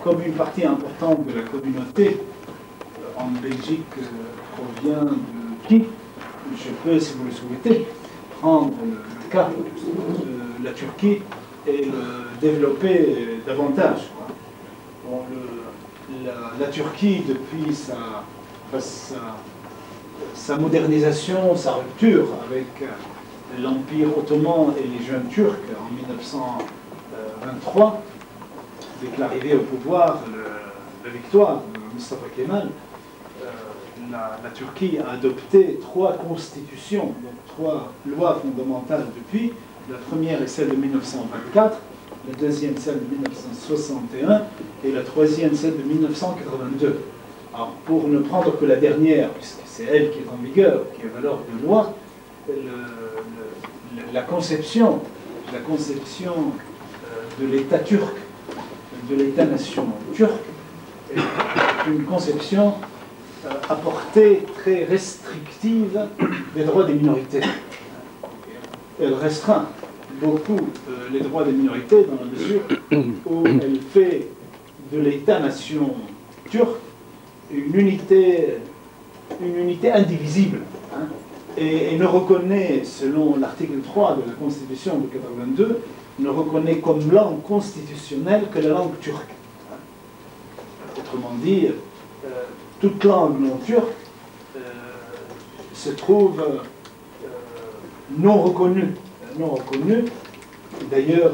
Comme une partie importante de la communauté en Belgique provient de qui? Je peux, si vous le souhaitez, prendre le cas de la Turquie et le développer davantage. Bon, la Turquie, depuis sa modernisation, sa rupture avec l'Empire ottoman et les jeunes Turcs en 1923, avec l'arrivée au pouvoir, la victoire de Mustafa Kemal, la Turquie a adopté 3 constitutions, donc 3 lois fondamentales depuis. La première est celle de 1924, la deuxième celle de 1961 et la troisième celle de 1982. Alors, pour ne prendre que la dernière, puisque c'est elle qui est en vigueur, qui a valeur de loi, la conception de l'État turc, de l'État-nation turc, est une conception à portée très restrictive des droits des minorités. Elle restreint beaucoup les droits des minorités dans la mesure où elle fait de l'État-nation turc une unité indivisible, hein, et ne reconnaît, selon l'article 3 de la Constitution de 82, ne reconnaît comme langue constitutionnelle que la langue turque. Autrement dit, toute langue non turque se trouve non reconnue. D'ailleurs,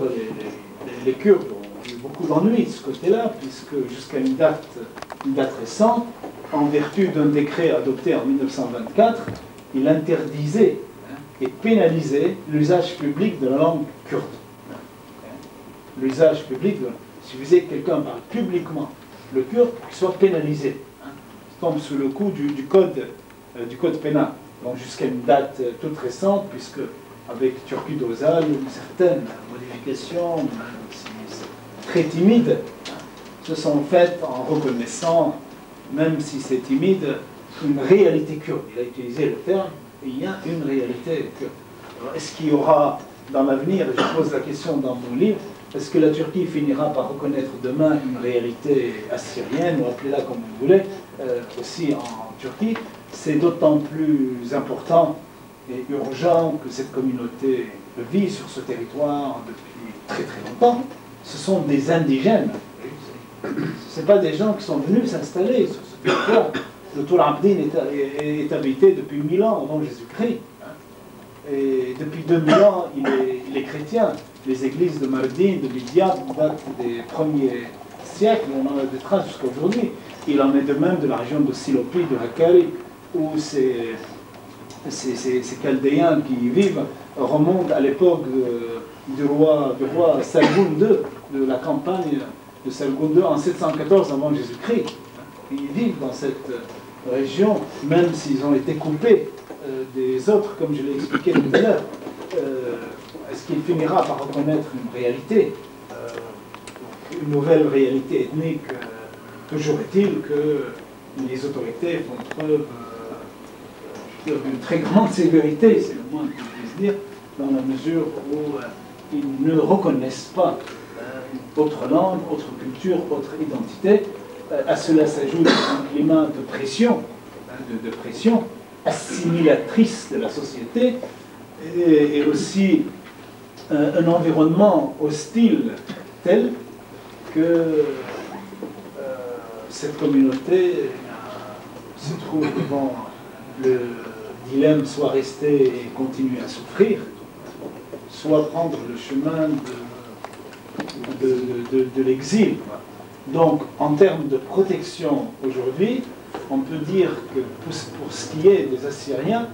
les Kurdes ont eu beaucoup d'ennuis de ce côté-là, puisque jusqu'à une date récente, en vertu d'un décret adopté en 1924, il interdisait et pénalisait l'usage public de la langue kurde. L'usage public, si vous dites que quelqu'un parle publiquement le kurde, qu'il soit pénalisé. Tombe sous le coup du code pénal. Donc jusqu'à une date toute récente, puisque avec Turki Özal, certaines modifications, même si très timides, se sont faites en reconnaissant, même si c'est timide, une réalité kurde. Il a utilisé le terme, il y a une réalité kurde. Alors, est-ce qu'il y aura dans l'avenir, et je pose la question dans mon livre, est-ce que la Turquie finira par reconnaître demain une réalité assyrienne, ou appelez-la comme vous voulez, aussi en Turquie? C'est d'autant plus important et urgent que cette communauté vit sur ce territoire depuis très très longtemps. Ce sont des indigènes. Ce ne sont pas des gens qui sont venus s'installer sur ce territoire. Le Tour Abdin est habité depuis 1000 ans avant Jésus-Christ. Et depuis 2000 ans, il est chrétien. Les églises de Mardin, de Lydia datent des premiers siècles, on en a des traces jusqu'à aujourd'hui. Il en est de même de la région de Silopi, de Hakkari, où ces Chaldéens qui y vivent remontent à l'époque du roi Sargon II, de la campagne de Sargon II en 714 avant Jésus-Christ. Ils vivent dans cette région, même s'ils ont été coupés des autres, comme je l'ai expliqué tout à l'heure. Est-ce qu'il finira par reconnaître une réalité, une nouvelle réalité ethnique? Toujours est-il que les autorités font preuve d'une très grande sévérité, c'est le moins que je puisse dire, dans la mesure où ils ne reconnaissent pas autre langue, autre culture, autre identité. À cela s'ajoute un climat de pression, de pression assimilatrice de la société, et aussi un environnement hostile tel que cette communauté se trouve devant le dilemme soit rester et continuer à souffrir, soit prendre le chemin de l'exil. Donc, en termes de protection aujourd'hui, on peut dire que pour ce qui est des Assyriens,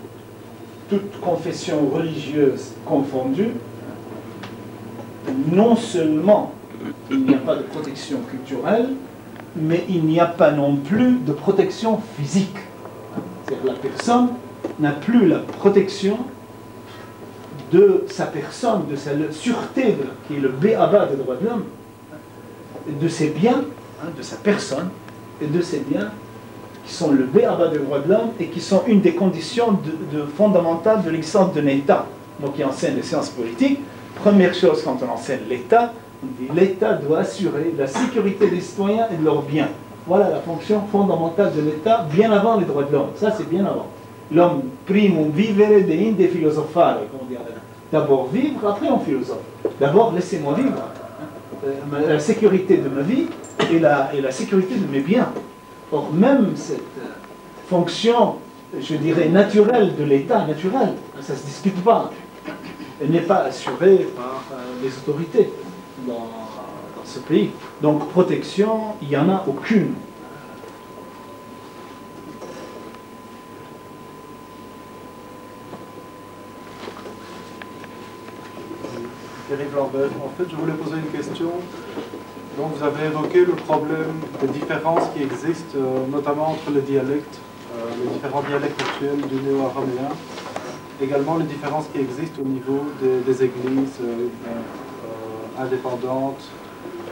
toute confession religieuse confondue, non seulement il n'y a pas de protection culturelle, mais il n'y a pas non plus de protection physique. C'est-à-dire la personne n'a plus la protection de sa personne, de sa sûreté, qui est le béaba des droits de l'homme, de ses biens, de sa personne, et de ses biens, qui sont le béaba des droits de l'homme et qui sont une des conditions fondamentales de l'existence d'un État. Donc, qui enseigne les sciences politiques. Première chose, quand on enseigne l'État, on dit l'État doit assurer la sécurité des citoyens et de leurs biens. voilà la fonction fondamentale de l'État, bien avant les droits de l'homme. Ça, c'est bien avant. L'homme primum vivere deinde philosophare, comme on dit. D'abord vivre, après on philosophe. D'abord, laissez-moi vivre. La sécurité de ma vie et la sécurité de mes biens. Or, même cette fonction, je dirais, naturelle de l'État, naturelle, ça ne se discute pas. Elle n'est pas assurée par les autorités dans ce pays. Donc, protection, il n'y en a aucune. Thierry Lambert, en fait, je voulais poser une question. Donc, vous avez évoqué le problème des différences qui existent, notamment entre les dialectes, les différents dialectes actuels du néo-araméen, également les différences qui existent au niveau des églises indépendantes,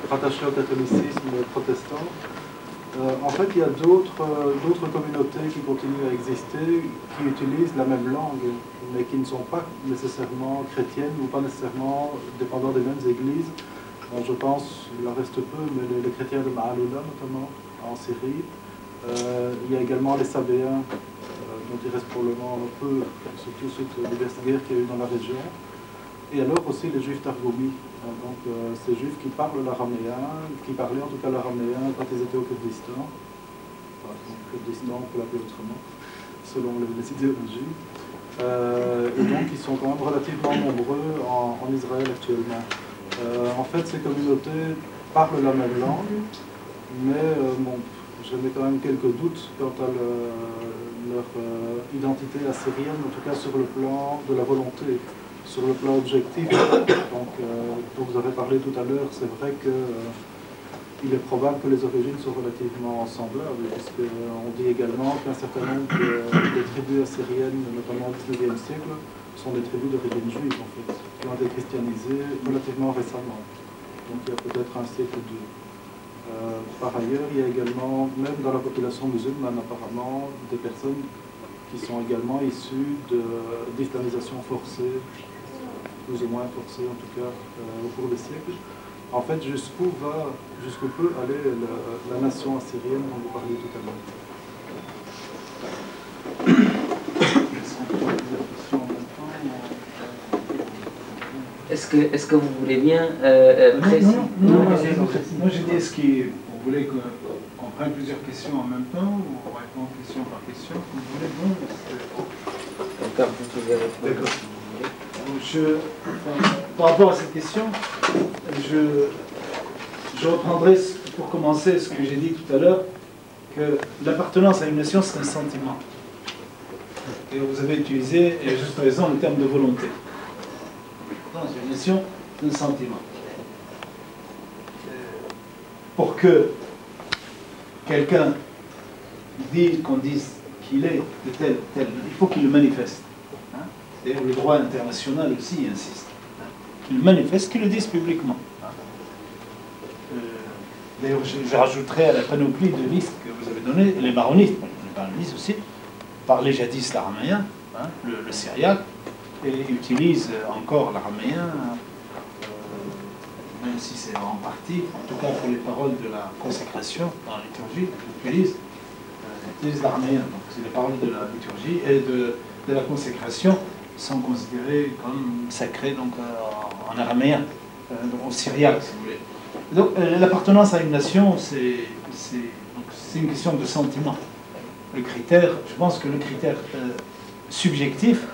rattachées au catholicisme protestant. En fait, il y a d'autres communautés qui continuent à exister, qui utilisent la même langue, mais qui ne sont pas nécessairement chrétiennes ou pas nécessairement dépendant des mêmes églises. Je pense, il en reste peu, mais les chrétiens de Ma'aloula, notamment, en Syrie. Il y a également les Sabéens, dont il reste probablement un peu, surtout suite aux diverses guerres qu'il y a eu dans la région. Et alors aussi les juifs Targoumi, donc ces juifs qui parlent l'araméen, qui parlaient en tout cas l'araméen quand ils étaient au Kurdistan. Enfin, Kurdistan, on peut l'appeler autrement, selon les idéologies. Et donc ils sont quand même relativement nombreux en Israël actuellement. En fait, ces communautés parlent la même langue, mais bon, je mets quand même quelques doutes quant à leur identité assyrienne, en tout cas sur le plan de la volonté. Sur le plan objectif, donc, dont vous avez parlé tout à l'heure, c'est vrai qu'il est probable que les origines sont relativement semblables, puisqu'on dit également qu'un certain nombre de tribus assyriennes, notamment au XIXe siècle, sont des tribus d'origine juive, en fait, qui ont été christianisées relativement récemment. Donc il y a peut-être un siècle ou deux. Par ailleurs, il y a également, même dans la population musulmane apparemment, des personnes qui sont également issues d'islamisation forcée, plus ou moins forcée en tout cas, au cours des siècles. En fait, jusqu'où peut aller la nation assyrienne dont vous parliez tout à l'heure? Est-ce que vous voulez bien préciser? Non, moi j'ai dit, est-ce que vous voulez qu'on prenne plusieurs questions en même temps ou on répond question par question? Vous voulez? Non, D'accord, vous pouvez répondre. d'accord. Par rapport à cette question, je reprendrai pour commencer ce que j'ai dit tout à l'heure, que l'appartenance à une nation, c'est un sentiment. Et vous avez utilisé, et à juste raison, le terme de volonté. L'appartenance à une nation, c'est un sentiment. Pour que quelqu'un qu'on dise qu'il est de tel, il faut qu'il le manifeste. D'ailleurs, le droit international aussi insiste. Qu'il manifeste, qu'il le dise publiquement. D'ailleurs, je rajouterai à la panoplie de listes que vous avez données, les maronistes, les maronistes aussi, parlaient jadis l'araméen, le syriaque, et utilisent encore l'araméen, même si c'est en partie, en tout cas pour les paroles de la consécration dans la liturgie, ils utilisent l'araméen. Donc c'est les paroles de la liturgie et de la consécration sont considérées comme sacrées donc, en araméen, en syriaque si vous voulez. Donc l'appartenance à une nation, c'est une question de sentiment. Le critère, je pense que le critère subjectif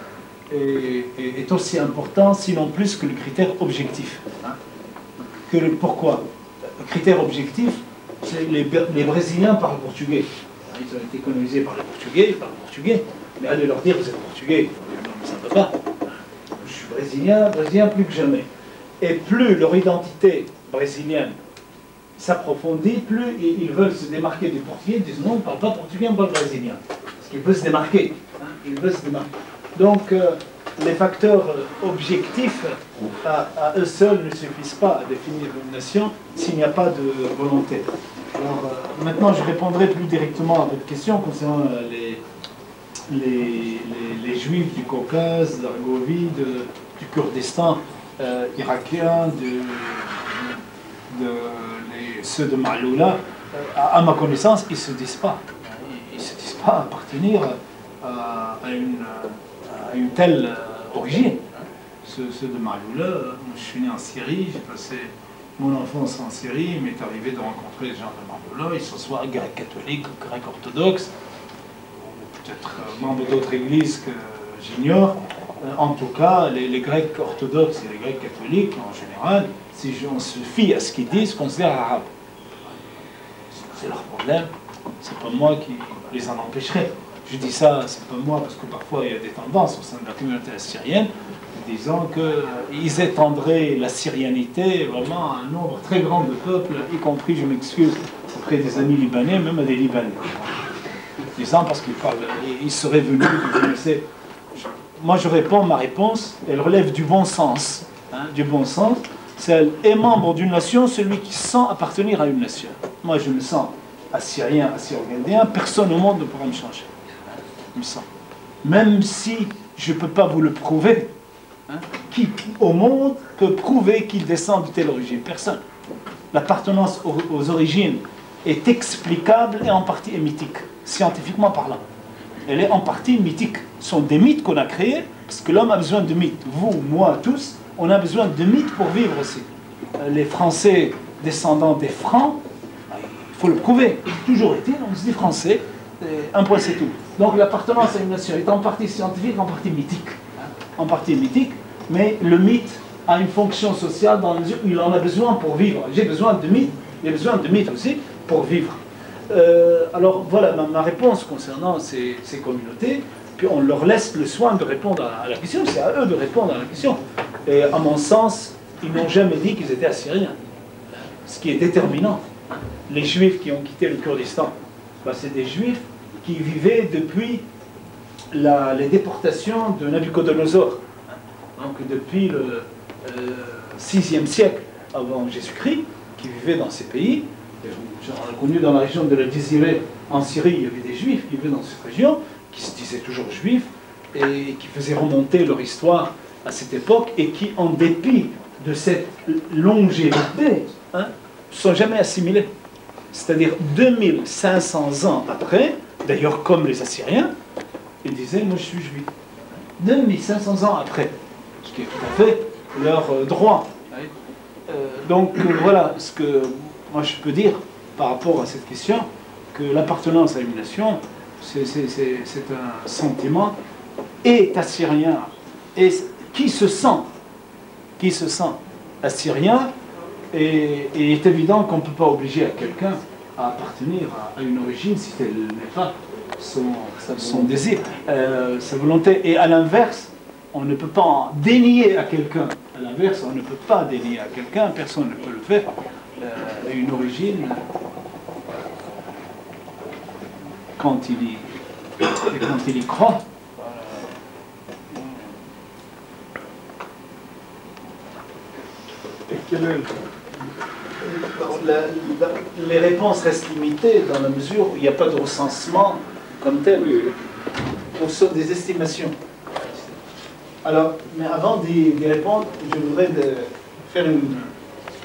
est aussi important, sinon plus que le critère objectif. Pourquoi? Le critère objectif, c'est les Brésiliens parlent portugais. Ils ont été colonisés par les Portugais, ils parlent portugais. Mais allez leur dire, vous êtes portugais. Non, mais ça ne peut pas. Je suis brésilien plus que jamais. Et plus leur identité brésilienne s'approfondit, plus ils veulent se démarquer du portugais. Ils disent non, on ne parle pas portugais, on parle brésilien. Parce qu'ils veulent se démarquer. Ils veulent se démarquer. Donc, les facteurs objectifs à eux seuls ne suffisent pas à définir une nation s'il n'y a pas de volonté. Alors, maintenant, je répondrai plus directement à votre question concernant les Juifs du Caucase, d'Argovie, du Kurdistan irakien, ceux de Ma'aloula. à ma connaissance, ils ne se disent pas. Ils ne se disent pas appartenir à une telle origine. Ceux de Marioula, je suis né en Syrie, j'ai passé mon enfance en Syrie, il m'est arrivé de rencontrer les gens de Marioula, ils sont soit grecs catholiques, grecs orthodoxes, peut-être membres d'autres églises que j'ignore. En tout cas, les Grecs orthodoxes et les Grecs catholiques, en général, si on se fie à ce qu'ils disent, considèrent arabes. C'est leur problème, c'est pas moi qui les en empêcherai. Je dis ça, c'est pas moi, parce que parfois il y a des tendances au sein de la communauté assyrienne, disant qu'ils étendraient la syrianité vraiment à un nombre très grand de peuples, y compris, je m'excuse, auprès des amis libanais, même à des Libanais. Disant parce qu'ils seraient venus, moi je réponds, ma réponse, elle relève du bon sens. Du bon sens, c'est est membre d'une nation, celui qui sent appartenir à une nation. Moi je me sens assyrien, assyro-chaldéen, personne au monde ne pourra me changer. Je me sens. Même si je ne peux pas vous le prouver, qui au monde peut prouver qu'il descend de telle origine? Personne. L'appartenance aux origines est explicable et en partie est mythique, scientifiquement parlant. Elle est en partie mythique. Ce sont des mythes qu'on a créés, parce que l'homme a besoin de mythes. Vous, moi, tous, on a besoin de mythes pour vivre aussi. Les Français descendants des Francs, il faut le prouver. Toujours été, on se dit Français, un point c'est tout. Donc l'appartenance à une nation est en partie scientifique, en partie mythique. En partie mythique, mais le mythe a une fonction sociale dans la mesure où il en a besoin pour vivre. J'ai besoin de mythes, j'ai besoin de mythes aussi pour vivre. Alors voilà ma réponse concernant ces communautés, puis on leur laisse le soin de répondre à la question, c'est à eux de répondre à la question. Et à mon sens, ils n'ont jamais dit qu'ils étaient assyriens, ce qui est déterminant. Les Juifs qui ont quitté le Kurdistan, c'est des Juifs qui vivaient depuis les déportations de Nabucodonosor, donc depuis le 6e siècle avant Jésus-Christ, qui vivaient dans ces pays. J'en ai connu dans la région de la Désirée, en Syrie, il y avait des Juifs qui vivaient dans cette région, qui se disaient toujours Juifs, et qui faisaient remonter leur histoire à cette époque, et qui, en dépit de cette longévité, ne sont jamais assimilés. C'est-à-dire 2500 ans après, d'ailleurs comme les Assyriens, ils disaient « moi je suis juif ». 2500 ans après, ce qui est tout à fait leur droit. Donc voilà ce que moi je peux dire par rapport à cette question, que l'appartenance à une nation, c'est un sentiment, est assyrien, et qui se sent assyrien, et il est évident qu'on ne peut pas obliger à quelqu'un à appartenir à une origine si tel n'est pas son désir, sa volonté. Et à l'inverse, on ne peut pas dénier à quelqu'un. À l'inverse, on ne peut pas dénier à quelqu'un, personne ne peut le faire, une origine quand il y croit. Les réponses restent limitées dans la mesure où il n'y a pas de recensement comme tel. Ce sont des estimations. Alors, mais avant d'y répondre, je voudrais faire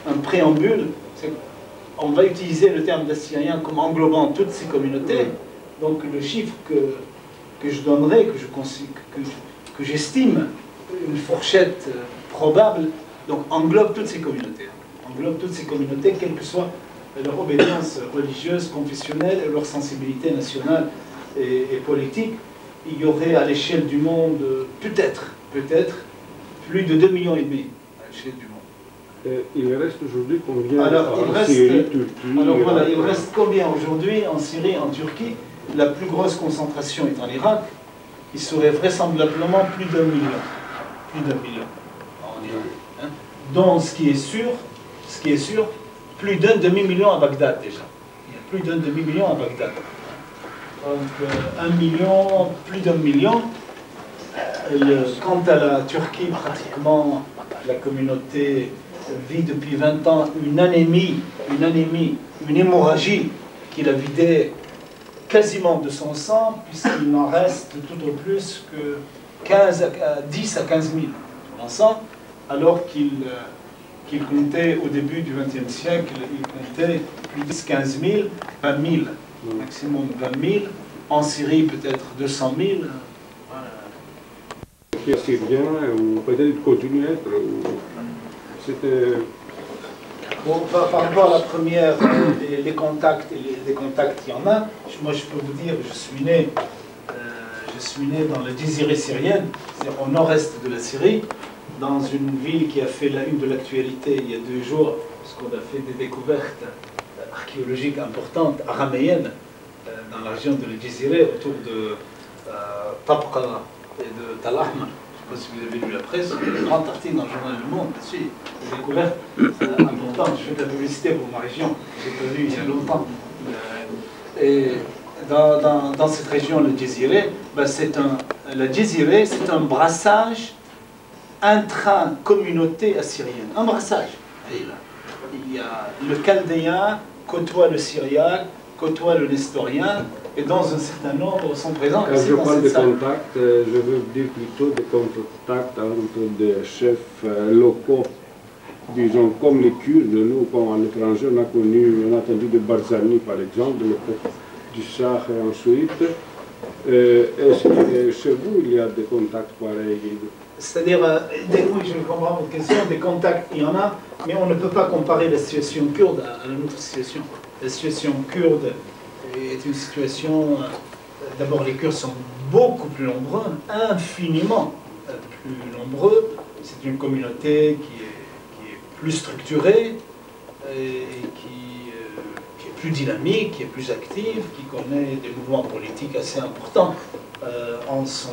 un préambule. On va utiliser le terme d'assyrien comme englobant toutes ces communautés. Donc le chiffre que je donnerai, que j'estime une fourchette probable, donc englobe toutes ces communautés. Englobe toutes ces communautés, quelle que soit leur obédience religieuse, confessionnelle et leur sensibilité nationale et politique. Il y aurait à l'échelle du monde peut-être plus de 2,5 millions à l'échelle du monde. Il reste aujourd'hui combien en Syrie, Turquie? Alors voilà, il reste combien aujourd'hui en Syrie, en Turquie? La plus grosse concentration est en Irak. Il serait vraisemblablement plus d'1 million. Plus d'1 million en Irak. Donc ce qui est sûr, plus d'un demi-million à Bagdad déjà. Il y a plus d'un demi-million à Bagdad. Donc 1 million, plus d'1 million. Quant à la Turquie, pratiquement la communauté vit depuis 20 ans une anémie, une hémorragie qui la vidait quasiment de son sang, puisqu'il n'en reste tout au plus que 10 à 15 000 en sang, alors qu'il comptait au début du XXe siècle, il comptait ils disent 15 000, 20 000, maximum 20 000. En Syrie, peut-être 200 000. Voilà. Qui est syrien, ou peut-être continue à être. C'était. Bon, par rapport à la première, les contacts, les contacts, il y en a. Moi, je peux vous dire, je suis né dans la Jizireh syrienne, c'est-à-dire au nord-est de la Syrie, dans une ville qui a fait la une de l'actualité il y a 2 jours, parce qu'on a fait des découvertes archéologiques importantes, araméennes, dans la région de la Jizireh, autour de Tabqa et de Tal Ahmar. Je ne sais pas si vous avez lu la presse, il y a une grande article dans le journal Le Monde là-dessus, des découvertes importantes. Je fais de la publicité pour ma région, j'ai pas vu il y a longtemps. Et dans cette région, le Jizireh, ben la Jizireh, c'est un brassage intra-communauté assyrienne. Un brassage. Il y a le chaldéen côtoie le syriaque, côtoie le nestorien, et dans un certain nombre sont présents. Quand je parle de contact, je veux dire plutôt des contacts entre des chefs locaux, disons comme les Kurdes. Nous, comme à l'étranger, on a entendu de Barzani par exemple, le peuple du Shah et ensuite. Est-ce que chez vous il y a des contacts pareils? C'est-à-dire, oui, je comprends votre question, des contacts, il y en a, mais on ne peut pas comparer la situation kurde à notre situation. La situation kurde est une situation, d'abord les Kurdes sont beaucoup plus nombreux, infiniment plus nombreux. C'est une communauté qui est plus structurée, et qui est plus dynamique, qui est plus active, qui connaît des mouvements politiques assez importants en son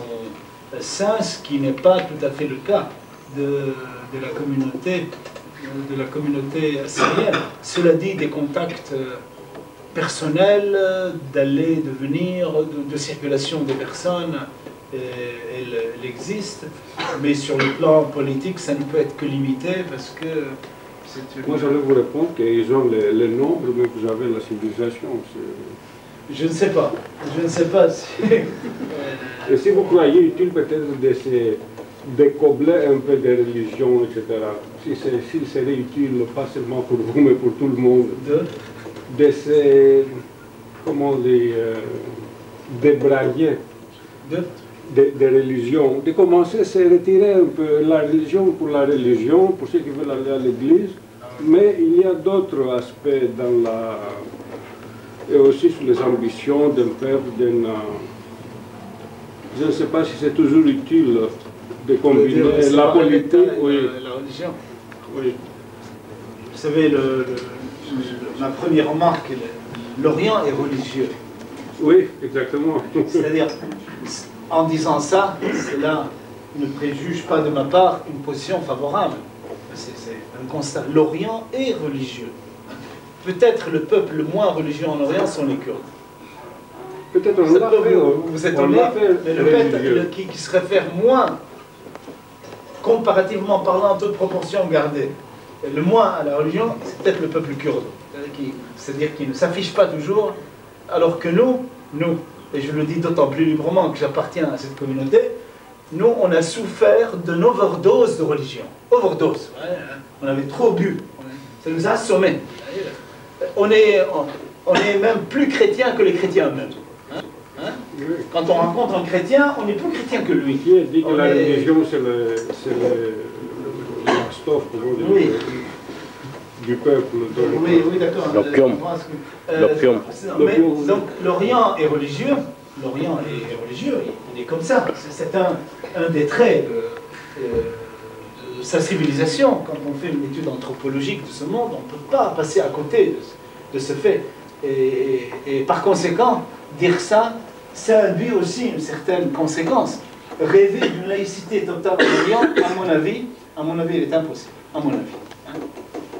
sein, ce qui n'est pas tout à fait le cas de la communauté assyrienne. Cela dit, des contacts personnels, d'aller, de venir, de circulation des personnes, elle existe, mais sur le plan politique, ça ne peut être que limité parce que c'est une... Moi, j'allais vous répondre qu'ils ont le nombre, mais vous avez la civilisation. Je ne sais pas. Je ne sais pas si... Et si vous croyez utile peut-être de combler un peu des religions, etc., s'il serait utile, pas seulement pour vous, mais pour tout le monde, de se, comment dire, débrailler des religions, de commencer à se retirer un peu la religion pour la religion, pour ceux qui veulent aller à l'église, mais il y a d'autres aspects dans la... et aussi sur les ambitions d'un peuple, je ne sais pas si c'est toujours utile de combiner la politique et la religion. Oui. Vous savez, ma première remarque, l'Orient est religieux. Oui, exactement. C'est-à-dire, en disant ça, cela ne préjuge pas de ma part une position favorable. C'est un constat. L'Orient est religieux. Peut-être le peuple le moins religieux en Orient sont les Kurdes. Peut-être on l'a fait. Vous étonnez, mais le peuple qui se réfère moins, comparativement parlant, toute proportion gardée, le moins à la religion, c'est peut-être le peuple kurde. C'est-à-dire qu'il ne s'affiche pas toujours, alors que nous, et je le dis d'autant plus librement que j'appartiens à cette communauté, nous, on a souffert d'une overdose de religion. Overdose. On avait trop bu. Ça nous a assommés. On est même plus chrétien que les chrétiens eux-mêmes. Quand on rencontre un chrétien, on est plus chrétien que lui. Qui dit que la religion, c'est le stuff, oui. Du peuple. Oui, d'accord. L'opium. Donc l'Orient est religieux. L'Orient est religieux, il est comme ça. C'est un des traits de sa civilisation. Quand on fait une étude anthropologique de ce monde, on ne peut pas passer à côté de ce fait. Et par conséquent, dire ça, ça induit aussi une certaine conséquence. Rêver d'une laïcité totale en Orient, à mon avis, il est impossible. À mon avis.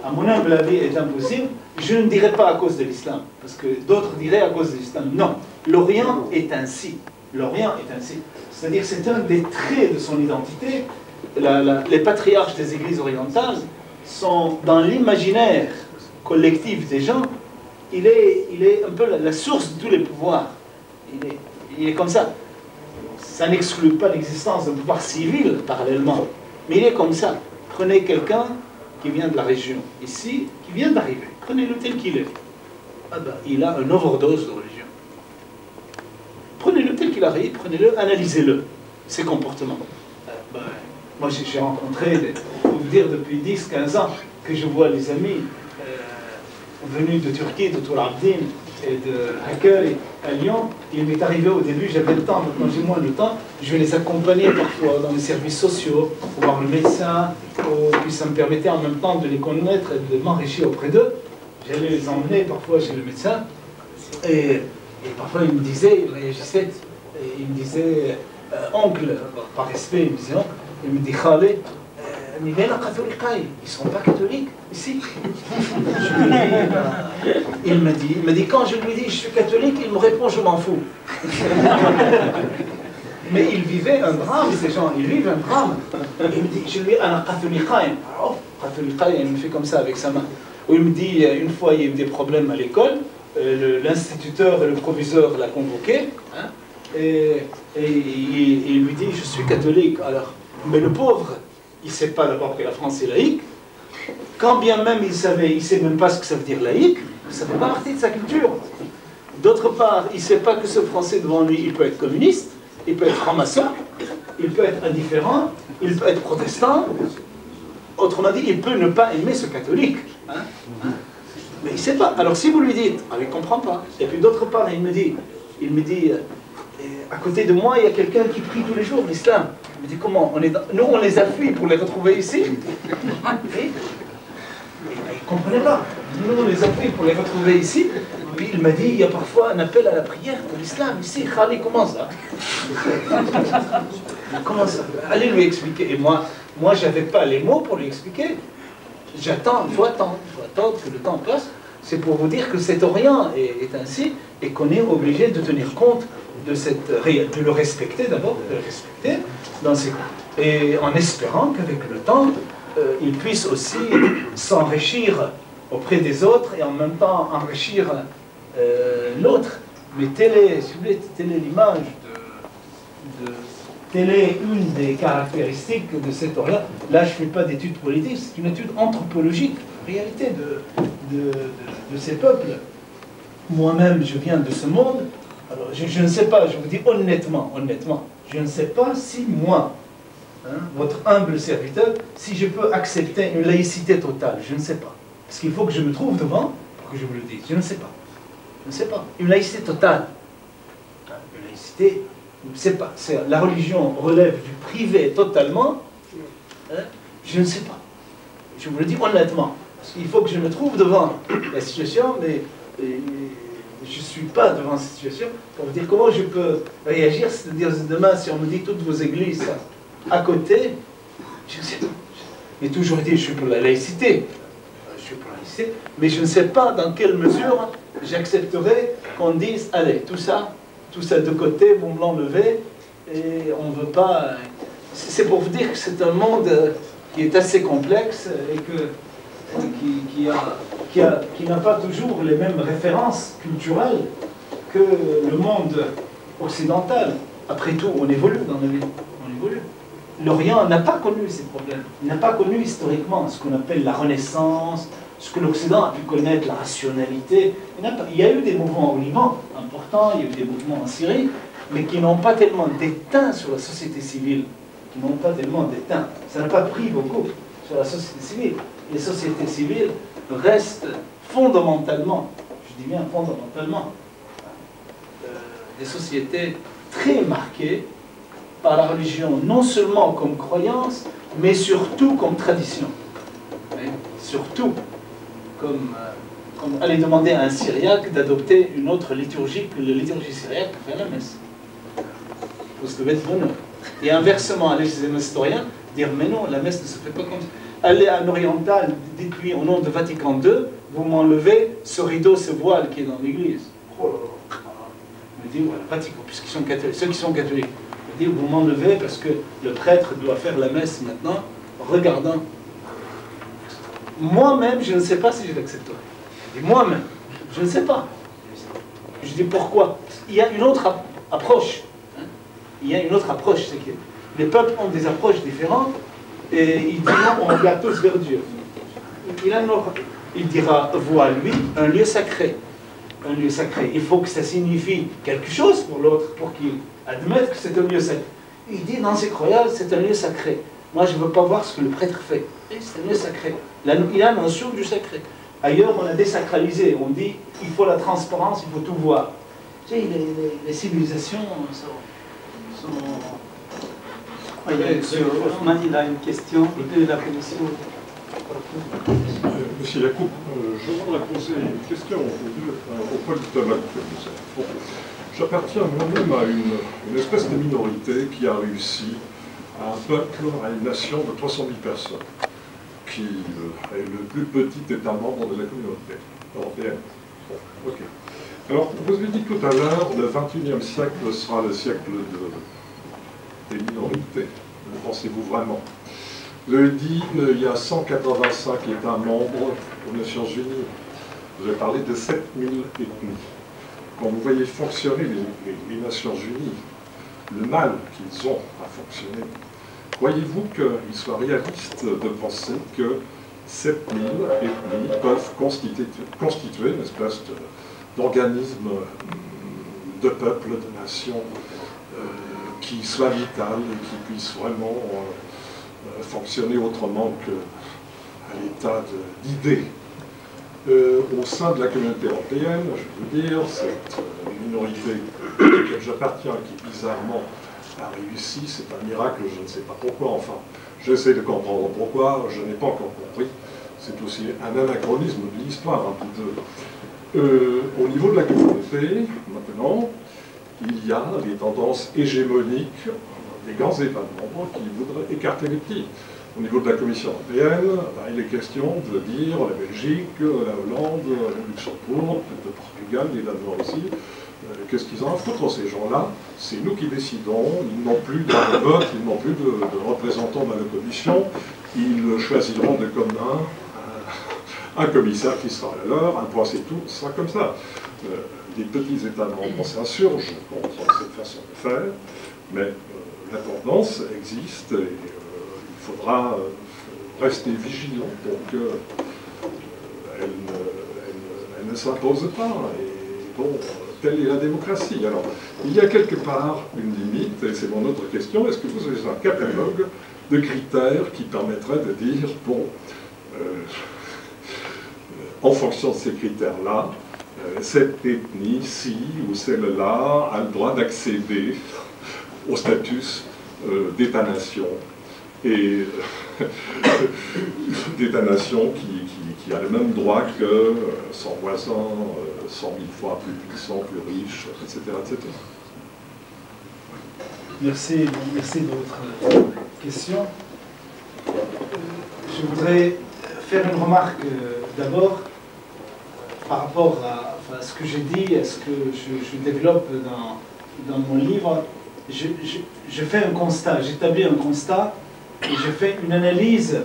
À mon humble avis, il est impossible. Je ne dirais pas à cause de l'islam, parce que d'autres diraient à cause de l'islam. Non, l'Orient est ainsi. L'Orient est ainsi. C'est-à-dire c'est un des traits de son identité. Les patriarches des églises orientales sont dans l'imaginaire collectif des gens. Il est un peu la source de tous les pouvoirs. Il est comme ça. Ça n'exclut pas l'existence d'un pouvoir civil parallèlement, mais il est comme ça. Prenez quelqu'un qui vient de la région, ici, qui vient d'arriver. Prenez-le tel qu'il est. ah ben, il a une overdose de religion. Prenez-le tel qu'il arrive, prenez-le, analysez-le, ses comportements. Ben, moi, j'ai rencontré, pour vous dire, depuis 10-15 ans, que je vois les amis venus de Turquie, de Toul Abdin et de Hakkari à Lyon. Il m'est arrivé au début, j'avais le temps, maintenant j'ai moins de temps, je vais les accompagner parfois dans les services sociaux, pour voir le médecin, puis ça me permettait en même temps de les connaître et de m'enrichir auprès d'eux. J'allais les emmener parfois chez le médecin, et parfois il me disait, il réagissait, et il me disait, oncle, par respect, il me disait oncle, il me dit, Khalé, ils ne sont pas catholiques ici. Il me dit, quand je lui dis je suis catholique, il me répond je m'en fous. Mais il vivait un drame, ces gens, ils vivent un drame. Il me dit, je lui dis, un catholique, il me fait comme ça avec sa main. Où il me dit, une fois il y a eu des problèmes à l'école, l'instituteur et le proviseur l'a convoqué, hein, et il lui dit, je suis catholique. Alors, mais le pauvre, il ne sait pas d'abord que la France est laïque. Quand bien même il ne sait même pas ce que ça veut dire laïque, ça ne fait pas partie de sa culture. D'autre part, il ne sait pas que ce Français devant lui, il peut être communiste, il peut être franc-maçon, il peut être indifférent, il peut être protestant. Autrement dit, il peut ne pas aimer ce catholique. Hein? Mais il ne sait pas. Alors si vous lui dites, il ne comprend pas. Et puis d'autre part, il me dit, à côté de moi, il y a quelqu'un qui prie tous les jours l'islam. Il me dit, comment nous, on les appuie pour les retrouver ici. Et il ne comprenait pas. Nous, on les appuie pour les retrouver ici. Puis il m'a dit, il y a parfois un appel à la prière pour l'islam ici. Khali, comment ça? Comment ça? Allez lui expliquer. Et moi je n'avais pas les mots pour lui expliquer. J'attends, il faut attendre que le temps passe. C'est pour vous dire que cet Orient est ainsi et qu'on est obligé de tenir compte de le respecter d'abord, de le respecter dans ses et en espérant qu'avec le temps, il puisse aussi s'enrichir auprès des autres et en même temps enrichir l'autre. Mais telle est l'image telle est une des caractéristiques de cet Orient. Là, je ne fais pas d'études politiques, c'est une étude anthropologique, réalité de ces peuples. Moi-même, je viens de ce monde. Alors, je ne sais pas, je vous dis honnêtement, je ne sais pas si moi, votre humble serviteur, si je peux accepter une laïcité totale, je ne sais pas. Parce qu'il faut que je me trouve devant pour que je vous le dise. Je ne sais pas. Je ne sais pas. Une laïcité totale. Une laïcité, je ne sais pas. La religion relève du privé totalement. Je ne sais pas. Je vous le dis honnêtement. Parce qu'il faut que je me trouve devant la situation, mais je ne suis pas devant cette situation pour vous dire comment je peux réagir. C'est-à-dire demain, si on me dit toutes vos églises à côté, je ne sais pas. Mais toujours dit, je suis pour la laïcité. Mais je ne sais pas dans quelle mesure j'accepterai qu'on dise, allez, tout ça de côté, vous me l'enlevez, et on ne veut pas... C'est pour vous dire que c'est un monde qui est assez complexe et qui n'a pas toujours les mêmes références culturelles que le monde occidental. Après tout, on évolue dans la vie, on évolue. L'Orient n'a pas connu ces problèmes. Il n'a pas connu historiquement ce qu'on appelle la Renaissance, ce que l'Occident a pu connaître, la rationalité. Il y a eu des mouvements au Liban importants, il y a eu des mouvements en Syrie, mais qui n'ont pas tellement déteint sur la société civile. Ça n'a pas pris beaucoup sur la société civile. Les sociétés civiles restent fondamentalement, je dis bien fondamentalement, des sociétés très marquées par la religion, non seulement comme croyance, mais surtout comme tradition. Surtout comme aller demander à un syriaque d'adopter une autre liturgie que la liturgie syriaque pour faire la messe. Vous se devez être bonheur. Et inversement, aller chez un historien, dire mais non, la messe ne se fait pas comme ça. Allez à un oriental, dites-lui au nom de Vatican II, vous m'enlevez ce rideau, ce voile qui est dans l'église. Oh là là. Il me dit, voilà, Vatican, puisqu'ils sont catholiques, ceux qui sont catholiques. Il me dit, vous m'enlevez parce que le prêtre doit faire la messe maintenant, regardant. Moi-même, je ne sais pas si je l'accepterai. Je dis, moi-même, je ne sais pas. Je dis, pourquoi? Il y a une autre approche. Il y a une autre approche, c'est que les peuples ont des approches différentes et ils diront on regarde tous vers Dieu. Il dira, voit lui un lieu sacré. un lieu sacré. Il faut que ça signifie quelque chose pour l'autre, pour qu'il admette que c'est un lieu sacré. Il dit dans ses croyances, c'est un lieu sacré. Moi, je ne veux pas voir ce que le prêtre fait. C'est un lieu sacré. Il a la notion du sacré. Ailleurs, on a désacralisé. On dit, il faut la transparence, il faut tout voir. Tu sais, les civilisations sont... Ousmane, il a une question de la commission. Monsieur Yacoub, je voudrais poser une question au politologue que vous êtes. Bon, j'appartiens moi-même à une espèce de minorité qui a réussi à un peuple, à une nation de 300 000 personnes, qui est le plus petit État membre de la communauté européenne. Bon, ok. Alors, vous avez dit tout à l'heure, le XXIe siècle sera le siècle des minorités. Le pensez-vous vraiment? Vous avez dit qu'il y a 185 États membres aux Nations Unies. Vous avez parlé de 7000 ethnies. Quand vous voyez fonctionner les Nations Unies, le mal qu'ils ont à fonctionner, croyez-vous qu'il soit réaliste de penser que 7000 ethnies peuvent constituer une espèce d'organisme de peuple, de nation, qui soit vital et qui puisse vraiment fonctionner autrement qu'à l'état d'idée. Au sein de la communauté européenne, je veux dire, cette minorité à laquelle j'appartiens, qui bizarrement a réussi, c'est un miracle, je ne sais pas pourquoi, enfin, j'essaie de comprendre pourquoi, je n'ai pas encore compris. C'est aussi un anachronisme de l'histoire, un peu. Au niveau de la communauté, maintenant, il y a des tendances hégémoniques des grands États membres qui voudraient écarter les petits. Au niveau de la Commission européenne, il est question de dire la Belgique, la Hollande, le Luxembourg, peut-être le Portugal, les Danois aussi, qu'est-ce qu'ils ont à foutre, ces gens-là? C'est nous qui décidons, ils n'ont plus de vote, ils n'ont plus de représentants dans la Commission, ils choisiront de commun un commissaire qui sera le leur, un point c'est tout, ce sera comme ça. Les petits États membres s'insurgent contre cette façon de faire, mais la tendance existe et il faudra rester vigilant pour qu'elle ne s'impose pas. Et bon, telle est la démocratie. Alors, il y a quelque part une limite, et c'est mon autre question, est-ce que vous avez un catalogue de critères qui permettrait de dire, bon, en fonction de ces critères-là, cette ethnie-ci ou celle-là a le droit d'accéder au statut d'État-nation et d'État-nation qui a le même droit que son voisin 100 000 fois plus puissant, plus riche, etc. etc. Merci de votre question. Je voudrais faire une remarque d'abord par rapport à ce que j'ai dit, à ce que je développe dans mon livre. Je fais un constat, j'établis un constat et je fais une analyse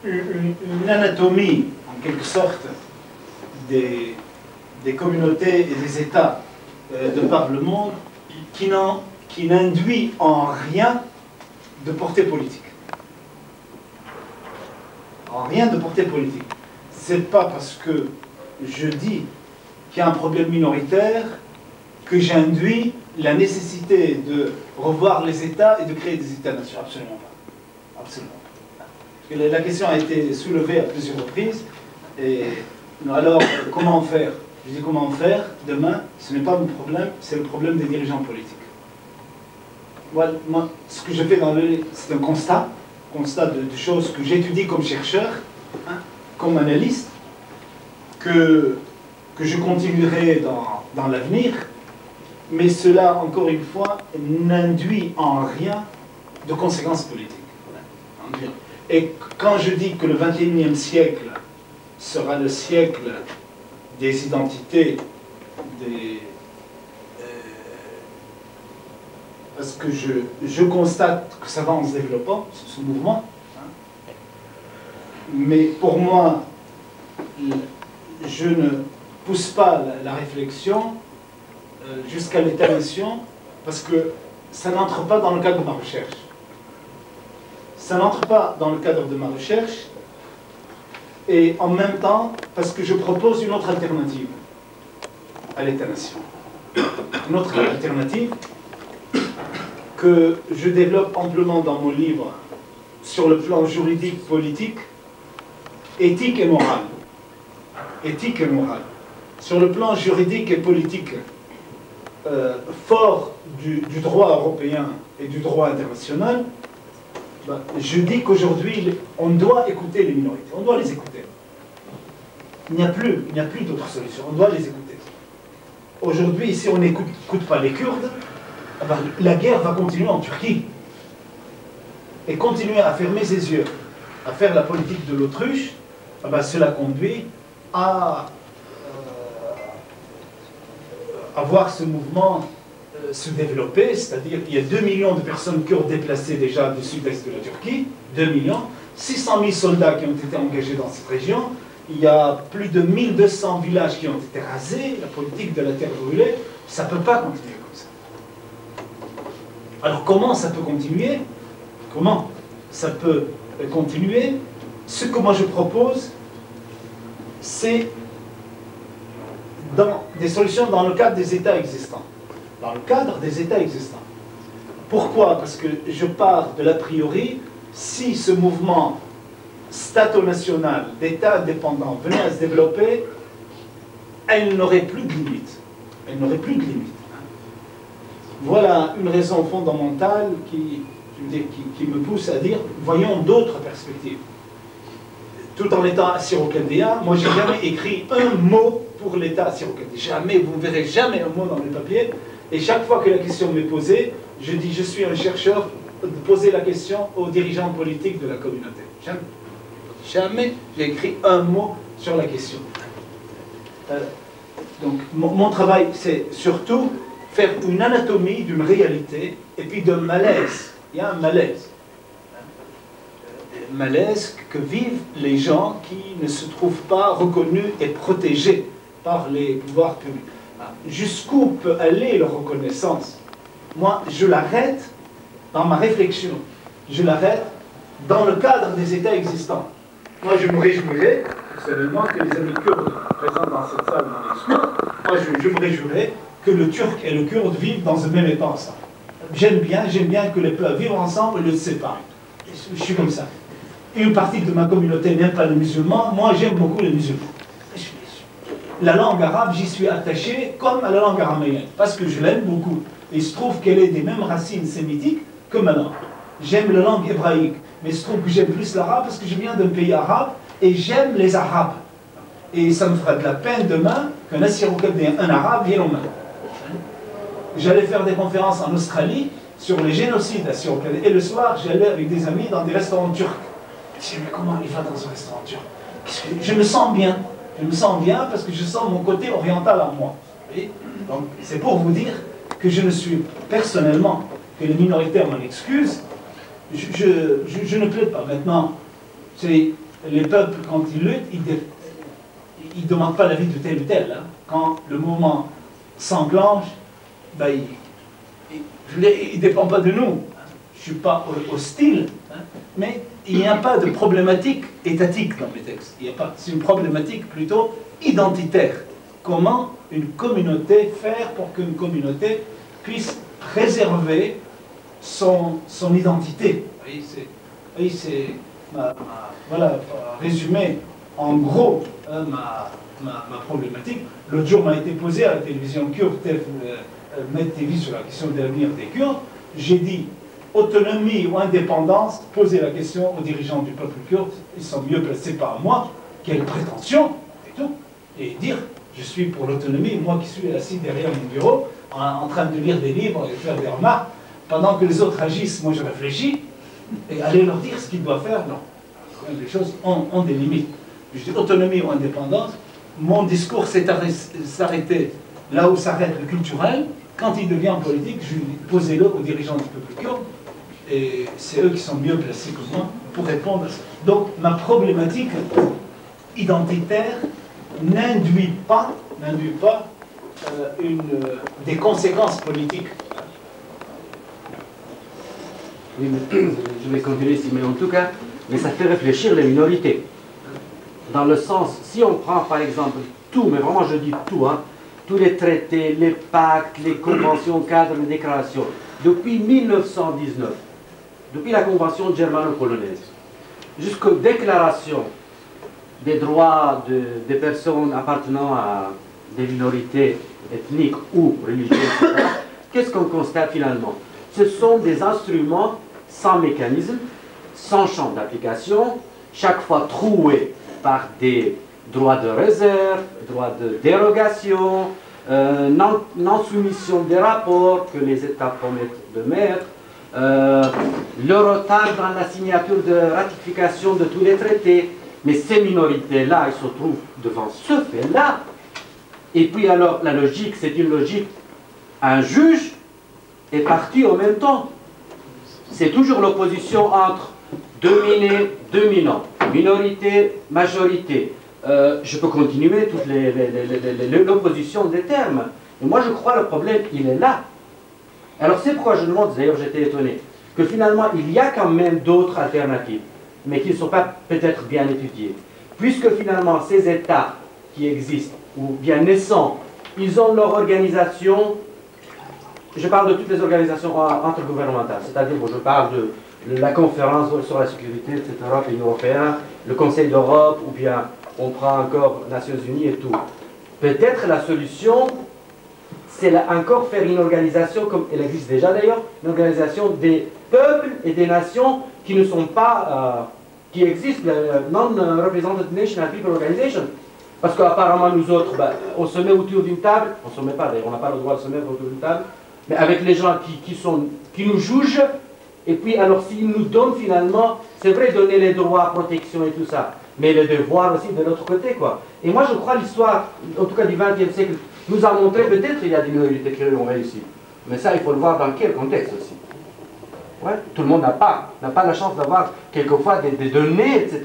une anatomie, en quelque sorte, des communautés et des États de par le monde qui n'induit en rien de portée politique. En rien de portée politique. C'est pas parce que je dis qu'il y a un problème minoritaire que j'induis la nécessité de revoir les États et de créer des États-nations. Absolument pas. Absolument pas. Parce que la question a été soulevée à plusieurs reprises. Et alors, comment faire? Je dis comment faire demain, ce n'est pas mon problème, c'est le problème des dirigeants politiques. Moi, ce que je fais dans le livre, c'est un constat de choses que j'étudie comme chercheur, comme analyste, que je continuerai dans l'avenir, mais cela, encore une fois, n'induit en rien de conséquences politiques. Et quand je dis que le XXIe siècle sera le siècle des identités, parce que je constate que ça va en se développant, ce mouvement, mais pour moi, je ne pousse pas la réflexion jusqu'à l'État-nation, parce que ça n'entre pas dans le cadre de ma recherche. Ça n'entre pas dans le cadre de ma recherche, et en même temps, parce que je propose une autre alternative à l'État-nation. Une autre alternative que je développe amplement dans mon livre sur le plan juridique, politique, éthique et moral. Éthique et morale. Sur le plan juridique et politique, fort du droit européen et du droit international, je dis qu'aujourd'hui, on doit écouter les minorités, on doit les écouter. Il n'y a plus d'autre solution, on doit les écouter. Aujourd'hui, si on n'écoute pas les Kurdes, la guerre va continuer en Turquie. Et continuer à fermer ses yeux, à faire la politique de l'autruche, cela conduit à voir ce mouvement se développer, c'est-à-dire qu'il y a 2 millions de personnes kurdes déplacées déjà du sud-est de la Turquie, 2 millions, 600 000 soldats qui ont été engagés dans cette région, il y a plus de 1200 villages qui ont été rasés, la politique de la terre brûlée, ça ne peut pas continuer comme ça. Alors comment ça peut continuer? Comment ça peut continuer? Ce que moi je propose, c'est des solutions dans le cadre des États existants. Dans le cadre des États existants. Pourquoi? Parce que je pars de l'a priori, si ce mouvement stato-national d'États indépendants venait à se développer, elle n'aurait plus de limite. Elle n'aurait plus de limite. Voilà une raison fondamentale qui me pousse à dire, voyons d'autres perspectives. Tout en étant assyro-chaldéen, moi j'ai jamais écrit un mot pour l'État assyro-chaldéen. Jamais, vous ne verrez jamais un mot dans mes papiers. Et chaque fois que la question m'est posée, je dis je suis un chercheur de poser la question aux dirigeants politiques de la communauté. Jamais. Jamais j'ai écrit un mot sur la question. Donc mon travail, c'est surtout faire une anatomie d'une réalité et puis d'un malaise. Il y a un malaise. Malaise que vivent les gens qui ne se trouvent pas reconnus et protégés par les pouvoirs publics. Jusqu'où peut aller leur reconnaissance? Moi, je l'arrête dans ma réflexion. Je l'arrête dans le cadre des États existants. Moi, je me réjouirais, personnellement, que les amis kurdes présents dans cette salle dans les discours, moi, je me réjouirais que le turc et le kurde vivent dans un même État ensemble. J'aime bien que les peuples vivent ensemble et le séparent. Je suis comme ça. Une partie de ma communauté n'aime pas les musulmans, moi j'aime beaucoup les musulmans. La langue arabe, j'y suis attaché comme à la langue araméenne, parce que je l'aime beaucoup. Et il se trouve qu'elle est des mêmes racines sémitiques que ma langue. J'aime la langue hébraïque, mais il se trouve que j'aime plus l'arabe parce que je viens d'un pays arabe et j'aime les arabes. Et ça me fera de la peine demain qu'un assyro-chaldéen, un arabe, vienne au Maroc. J'allais faire des conférences en Australie sur les génocides assyro-chaldéens. Et le soir, j'allais avec des amis dans des restaurants turcs. Je dis, mais comment il va dans un restaurant turc? Je me sens bien. Je me sens bien parce que je sens mon côté oriental en moi. Donc, c'est pour vous dire que je ne suis personnellement, que les minoritaires m'en excusent, je ne plaide pas. Maintenant, les peuples, quand ils luttent, ils ne demandent pas l'avis de tel ou tel. Hein. Quand le mouvement s'enclenche, il ne dépend pas de nous. Je ne suis pas hostile, hein, mais il n'y a pas de problématique étatique dans mes textes. C'est une problématique plutôt identitaire. Comment une communauté faire pour qu'une communauté puisse préserver son identité. C'est voilà, résumer en gros ma problématique. L'autre jour m'a été posé à la télévision kurde, Med TV, sur la question de l'avenir des Kurdes. J'ai dit autonomie ou indépendance, poser la question aux dirigeants du peuple kurde, ils sont mieux placés par moi, quelle prétention, et tout, et dire je suis pour l'autonomie, moi qui suis assis derrière mon bureau, en train de lire des livres et faire des remarques, pendant que les autres agissent, moi je réfléchis, et aller leur dire ce qu'ils doivent faire, non. Les choses ont des limites. Je dis autonomie ou indépendance, mon discours s'est arrêté là où s'arrête le culturel. Quand il devient politique, je dis posez-le aux dirigeants du peuple kurde, et c'est eux qui sont mieux placés que moi pour répondre à ça. Donc ma problématique identitaire n'induit pas des conséquences politiques. Oui, je vais continuer ici, mais en tout cas, mais ça fait réfléchir les minorités. dans le sens, si on prend par exemple tout, mais vraiment je dis tout, hein, tous les traités, les pactes, les conventions cadres, les déclarations, depuis 1919, depuis la convention germano-polonaise, jusqu'aux déclarations des droits des personnes appartenant à des minorités ethniques ou religieuses, etc., qu'est-ce qu'on constate finalement? Ce sont des instruments sans mécanisme, sans champ d'application, chaque fois troués par des droits de réserve, droits de dérogation, non-soumission des rapports que les États promettent de mettre, le retard dans la signature de ratification de tous les traités. Mais ces minorités-là, ils se trouvent devant ce fait-là. Et puis alors, la logique, c'est une logique, un juge est parti en même temps. C'est toujours l'opposition entre dominé, dominant, minorité, majorité. Je peux continuer toute l'opposition des termes. Et moi, je crois que le problème, il est là. Alors, c'est pourquoi je demande, d'ailleurs, j'étais étonné, que finalement, il y a quand même d'autres alternatives, mais qui ne sont pas peut-être bien étudiées. Puisque finalement, ces États qui existent, ou bien naissants, ils ont leur organisation, je parle de toutes les organisations intergouvernementales, c'est-à-dire, je parle de la conférence sur la sécurité, etc., pays européens, le Conseil d'Europe, ou bien on prend encore les Nations Unies et tout. Peut-être la solution, c'est encore faire une organisation, comme elle existe déjà d'ailleurs, une organisation des peuples et des nations qui ne sont pas, qui existent, Non-Represented National People Organization. Parce qu'apparemment, nous autres, on se met autour d'une table, on ne se met pas d'ailleurs, on n'a pas le droit de se mettre autour d'une table, mais avec les gens qui nous jugent, et puis alors s'ils nous donnent finalement, c'est vrai, donner les droits, protection et tout ça, mais les devoirs aussi de l'autre côté, quoi. Et moi, je crois l'histoire, en tout cas du XXe siècle, nous a montré peut-être qu'il y a des minorités qui ont réussi. Mais ça, il faut le voir dans quel contexte aussi. Ouais, tout le monde n'a pas la chance d'avoir quelquefois des données, etc.,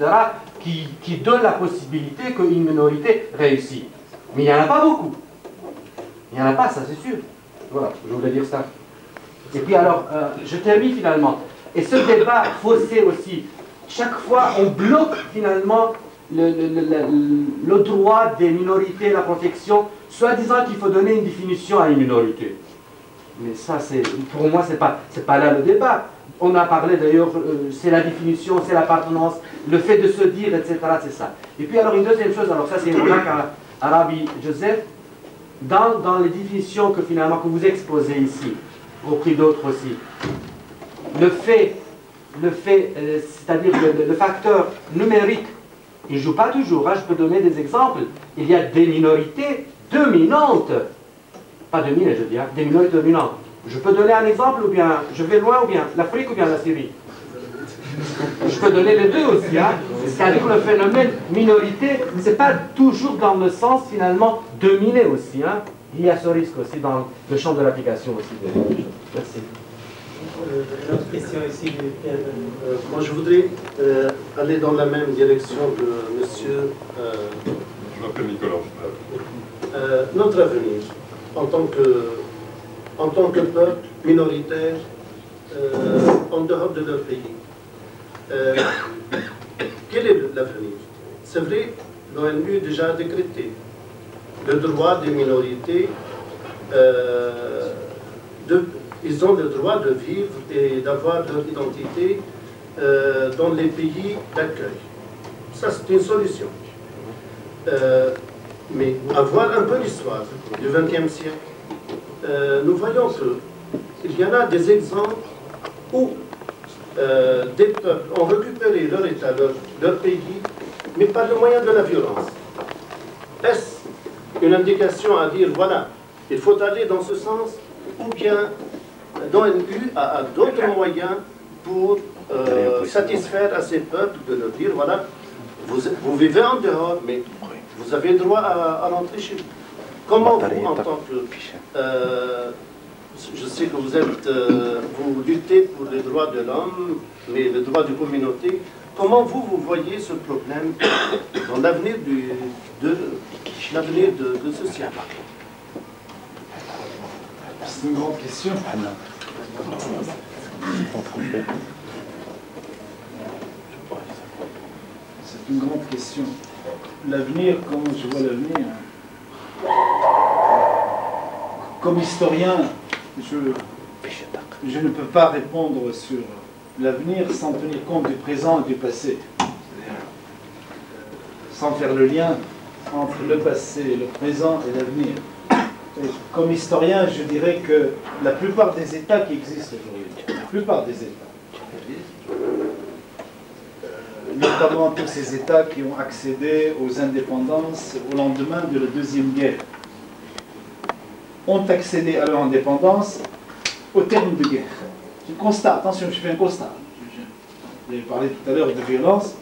qui donnent la possibilité qu'une minorité réussit. Mais il n'y en a pas beaucoup. Il n'y en a pas, ça c'est sûr. Voilà, je voulais dire ça. Et puis alors, je termine finalement. Et ce débat faussé aussi, chaque fois on bloque finalement le droit des minorités, la protection, soi-disant qu'il faut donner une définition à une minorité. Mais ça, pour moi, c'est pas là le débat. On a parlé d'ailleurs, c'est la définition, c'est l'appartenance, le fait de se dire, etc. C'est ça. Et puis alors une deuxième chose, alors ça c'est une remarque à Rabbi Joseph, dans les définitions que finalement que vous exposez ici, repris d'autres aussi, le fait, c'est-à-dire le facteur numérique, il ne joue pas toujours. Hein, je peux donner des exemples. Il y a des minorités dominantes. Pas dominées, je dis, hein, des minorités dominantes. Je peux donner un exemple, ou bien je vais loin, ou bien l'Afrique, ou bien la Syrie. Je peux donner les deux aussi. Hein. C'est-à-dire que le phénomène minorité, ce n'est pas toujours dans le sens finalement dominé aussi. Hein. Il y a ce risque aussi dans le champ de l'application aussi. Merci. Une autre question ici. Moi, je voudrais aller dans la même direction que monsieur. Je m'appelle Nicolas. Notre avenir, en tant que peuple minoritaire, en dehors de leur pays. Quel est l'avenir? C'est vrai, l'ONU déjà décrété le droit des minorités. Ils ont le droit de vivre et d'avoir leur identité dans les pays d'accueil. Ça, c'est une solution. Mais à voir un peu l'histoire du XXe siècle, nous voyons qu'il y en a des exemples où des peuples ont récupéré leur État, leur pays, mais par le moyen de la violence. Est-ce une indication à dire, voilà, il faut aller dans ce sens, ou bien l'ONU a d'autres moyens pour satisfaire à ces peuples de leur dire, voilà, vous vivez en dehors, mais vous avez le droit à rentrer chez vous. Comment vous, en tant que... je sais que vous luttez pour les droits de l'homme, mais les droits de communauté, comment vous voyez ce problème dans l'avenir de ce siècle? C'est une grande question. C'est une grande question. L'avenir, comment je vois l'avenir? Comme historien, je ne peux pas répondre sur l'avenir sans tenir compte du présent et du passé. Sans faire le lien entre le passé, le présent et l'avenir. Comme historien, je dirais que la plupart des États qui existent aujourd'hui, la plupart des États, notamment tous ces États qui ont accédé aux indépendances au lendemain de la Deuxième Guerre, ont accédé à leur indépendance au terme de guerre. C'est un constat, attention, je fais un constat. J'ai parlé tout à l'heure de violence.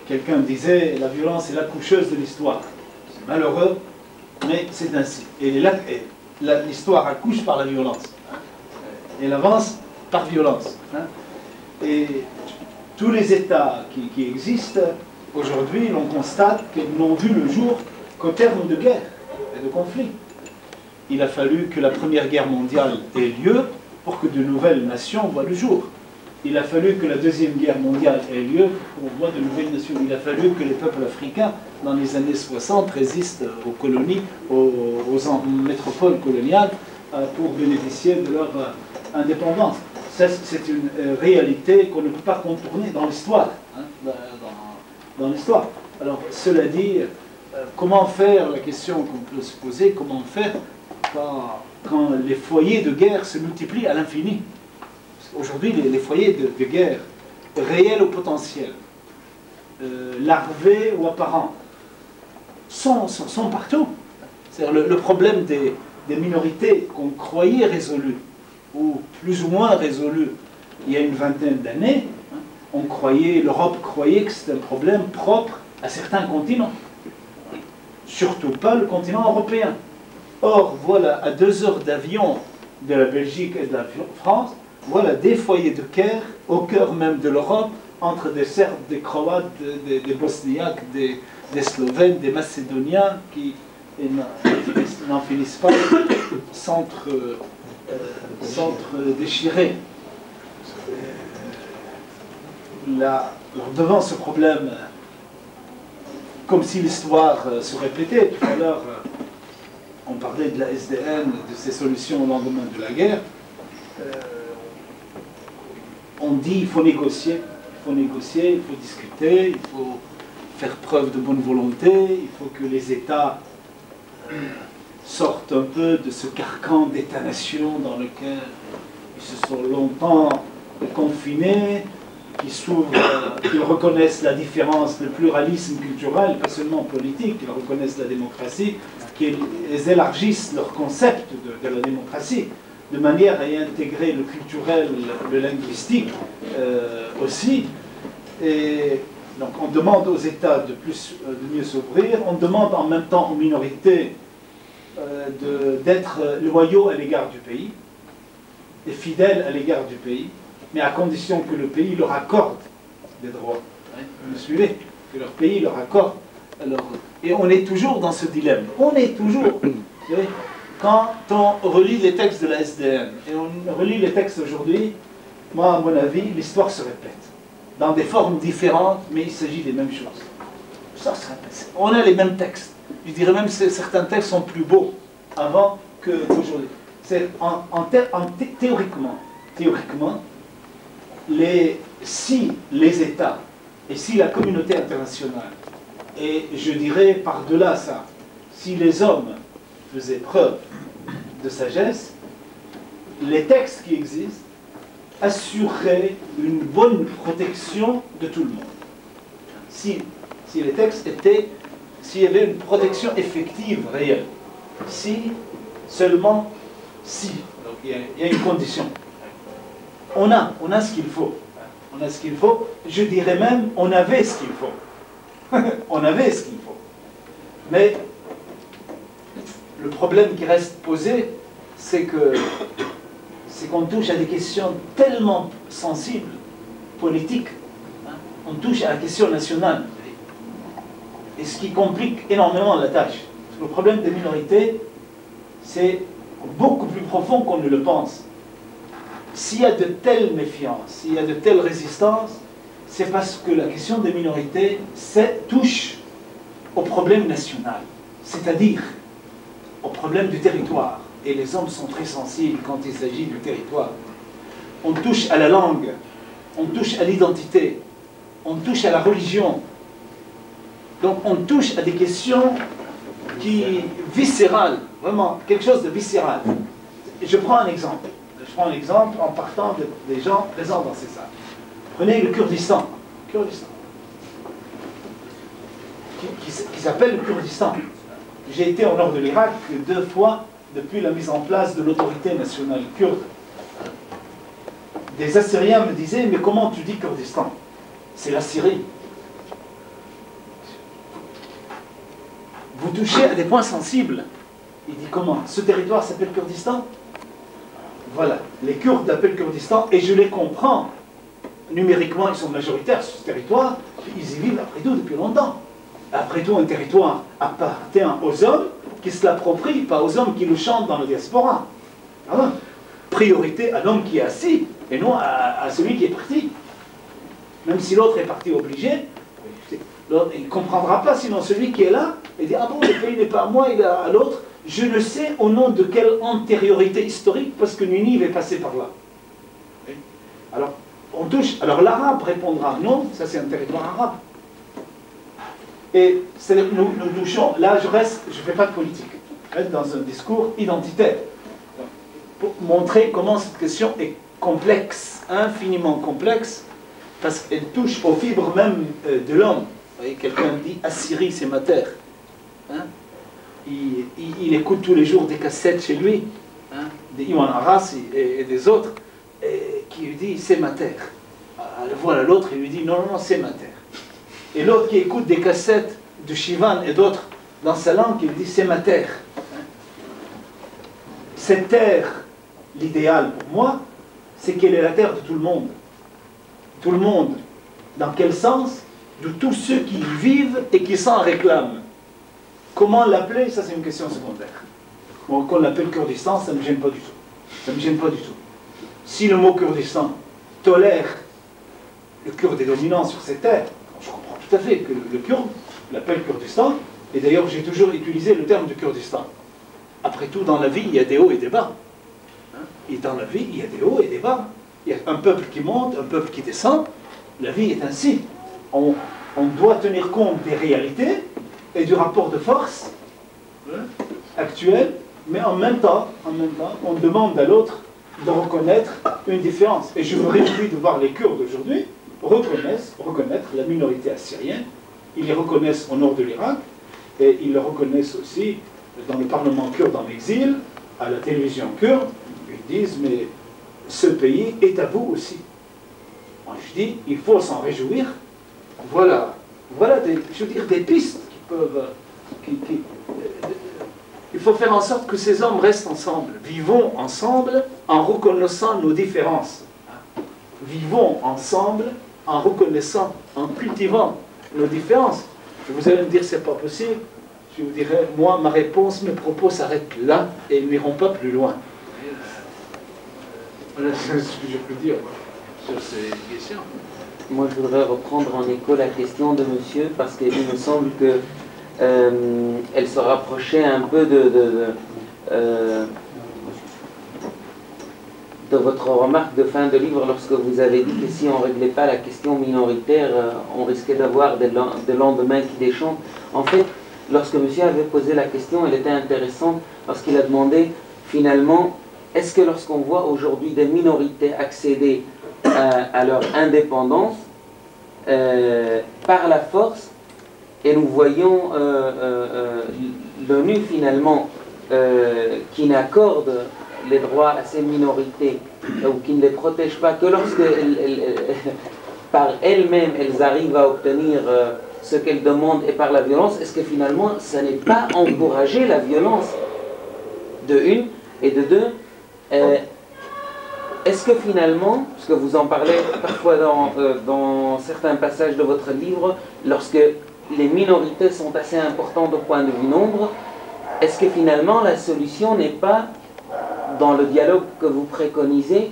Quelqu'un disait la violence est l'accoucheuse de l'histoire. C'est malheureux, mais c'est ainsi. Et l'histoire accouche par la violence. Elle avance par violence. Et tous les États qui existent aujourd'hui, l'on constate qu'ils n'ont vu le jour qu'au terme de guerre et de conflits. Il a fallu que la Première Guerre mondiale ait lieu pour que de nouvelles nations voient le jour. Il a fallu que la Deuxième Guerre mondiale ait lieu pour qu'on voit de nouvelles nations. Il a fallu que les peuples africains, dans les années 60, résistent aux colonies, aux métropoles coloniales, pour bénéficier de leur indépendance. Ça, c'est une réalité qu'on ne peut pas contourner dans l'histoire. Dans l'histoire. Alors, cela dit, comment faire, la question qu'on peut se poser, comment faire quand les foyers de guerre se multiplient à l'infini? Aujourd'hui, les foyers de guerre, réels ou potentiels, larvés ou apparents, sont partout. C'est-à-dire le problème des minorités qu'on croyait résolu, ou plus ou moins résolu, il y a une vingtaine d'années, l'Europe croyait que c'était un problème propre à certains continents. Surtout pas le continent européen. Or, voilà, à 2 heures d'avion de la Belgique et de la France, voilà des foyers de guerre au cœur même de l'Europe, entre des Serbes, des Croates, des Bosniaques, des Slovènes, des Macédoniens, qui n'en finissent pas, s'entre-déchirer. Devant ce problème, comme si l'histoire se répétait, tout à l'heure, on parlait de la SDN, de ses solutions au lendemain de la guerre. On dit il faut négocier, il faut discuter, il faut faire preuve de bonne volonté, il faut que les États sortent un peu de ce carcan d'État-nation dans lequel ils se sont longtemps confinés, qu'ils reconnaissent la différence, le pluralisme culturel, pas seulement politique, qu'ils reconnaissent la démocratie, qu'ils élargissent leur concept de la démocratie, de manière à y intégrer le culturel, le linguistique aussi. Et donc on demande aux États de mieux s'ouvrir, on demande en même temps aux minorités d'être loyaux à l'égard du pays, et fidèles à l'égard du pays, mais à condition que le pays leur accorde des droits. Vous me suivez? Que leur pays leur accorde. Et on est toujours dans ce dilemme. On est toujours. Quand on relit les textes de la SDN, et on relit les textes aujourd'hui, moi, à mon avis, l'histoire se répète. Dans des formes différentes, mais il s'agit des mêmes choses. Ça se répète. On a les mêmes textes. Je dirais même que certains textes sont plus beaux avant qu'aujourd'hui. Théoriquement, si les États et si la communauté internationale, et je dirais par-delà ça, si les hommes faisaient preuve de sagesse, les textes qui existent assureraient une bonne protection de tout le monde. Si les textes s'il y avait une protection effective, réelle, seulement si, donc il y a une condition. On a ce qu'il faut. On a ce qu'il faut. Je dirais même, on avait ce qu'il faut. On avait ce qu'il faut. Mais le problème qui reste posé, c'est qu'on touche à des questions tellement sensibles, politiques. On touche à la question nationale. Et ce qui complique énormément la tâche. Le problème des minorités, c'est beaucoup plus profond qu'on ne le pense. S'il y a de telles méfiances, s'il y a de telles résistances, c'est parce que la question des minorités touche au problème national, c'est-à-dire au problème du territoire. Et les hommes sont très sensibles quand il s'agit du territoire. On touche à la langue, on touche à l'identité, on touche à la religion. Donc on touche à des questions viscérales, vraiment, quelque chose de viscéral. Je prends un exemple. Je prends un exemple en partant des gens présents dans ces salles. Prenez le Kurdistan. Qui s'appelle le Kurdistan. J'ai été au nord de l'Irak 2 fois depuis la mise en place de l'autorité nationale kurde. Des Assyriens me disaient, mais comment tu dis Kurdistan? C'est la Syrie. Vous touchez à des points sensibles. Il dit comment? Ce territoire s'appelle Kurdistan? Voilà, les Kurdes l'appellent Kurdistan et je les comprends. Numériquement, ils sont majoritaires sur ce territoire, ils y vivent après tout depuis longtemps. Après tout, un territoire appartient aux hommes qui se l'approprient, pas aux hommes qui le chantent dans la diaspora. Ah, priorité à l'homme qui est assis et non à celui qui est parti. Même si l'autre est parti obligé, il ne comprendra pas, sinon celui qui est là, il dit, ah bon, le pays n'est pas à moi, il est à l'autre. Je ne sais au nom de quelle antériorité historique, parce que Ninive est passé par là. Alors, on touche. Alors l'arabe répondra, non, ça c'est un territoire arabe. Et nous touchons, là je ne fais pas de politique, je reste dans un discours identitaire. Pour montrer comment cette question est complexe, infiniment complexe, parce qu'elle touche aux fibres même de l'homme. Vous voyez, quelqu'un dit Assyrie, c'est ma terre. Hein? Il écoute tous les jours des cassettes chez lui, hein, des Iwan Arras et des autres, qui lui dit c'est ma terre. Voilà, l'autre, il lui dit non, c'est ma terre. Et l'autre qui écoute des cassettes de Shivan et d'autres dans sa langue, il lui dit c'est ma terre. Hein. Cette terre, l'idéal pour moi, c'est qu'elle est la terre de tout le monde. Tout le monde. Dans quel sens? De tous ceux qui y vivent et qui s'en réclament. Comment l'appeler? Ça, c'est une question secondaire. Bon, qu'on l'appelle Kurdistan, ça ne me gêne pas du tout. Ça ne me gêne pas du tout. Si le mot Kurdistan tolère le Kurde est dominant sur ces terres, je comprends tout à fait que le Kurde l'appelle Kurdistan, et d'ailleurs, j'ai toujours utilisé le terme de Kurdistan. Après tout, dans la vie, il y a des hauts et des bas. Et dans la vie, il y a des hauts et des bas. Il y a un peuple qui monte, un peuple qui descend. La vie est ainsi. On doit tenir compte des réalités et du rapport de force actuel, mais en même temps, on demande à l'autre de reconnaître une différence. Et je me réjouis de voir les Kurdes aujourd'hui reconnaître la minorité assyrienne. Ils les reconnaissent au nord de l'Irak, et ils le reconnaissent aussi dans le Parlement kurde en exil, à la télévision kurde. Ils disent, mais ce pays est à vous aussi. Moi, je dis, il faut s'en réjouir. Voilà des pistes qui peuvent... il faut faire en sorte que ces hommes restent ensemble. Vivons ensemble en reconnaissant nos différences. Vivons ensemble en reconnaissant, en cultivant nos différences. Vous allez me dire, c'est pas possible. Je vous dirais, moi, ma réponse, mes propos s'arrêtent là et ils n'iront pas plus loin. Voilà ce que je peux dire sur ces questions. Moi, je voudrais reprendre en écho la question de monsieur, parce qu'il me semble que elle se rapprochait un peu de votre remarque de fin de livre, lorsque vous avez dit que si on ne réglait pas la question minoritaire, on risquait d'avoir des lendemains qui déchantent. En fait, lorsque monsieur avait posé la question, elle était intéressante, parce qu'il a demandé, finalement, est-ce que lorsqu'on voit aujourd'hui des minorités accéder à leur indépendance par la force, et nous voyons l'ONU finalement qui n'accorde les droits à ces minorités ou qui ne les protège pas que lorsque par elles-mêmes elles arrivent à obtenir ce qu'elles demandent et par la violence, est-ce que finalement ça n'est pas encourager la violence de une et de deux? Est-ce que finalement, parce que vous en parlez parfois dans certains passages de votre livre, lorsque les minorités sont assez importantes au point de vue nombre, est-ce que finalement la solution n'est pas, dans le dialogue que vous préconisez,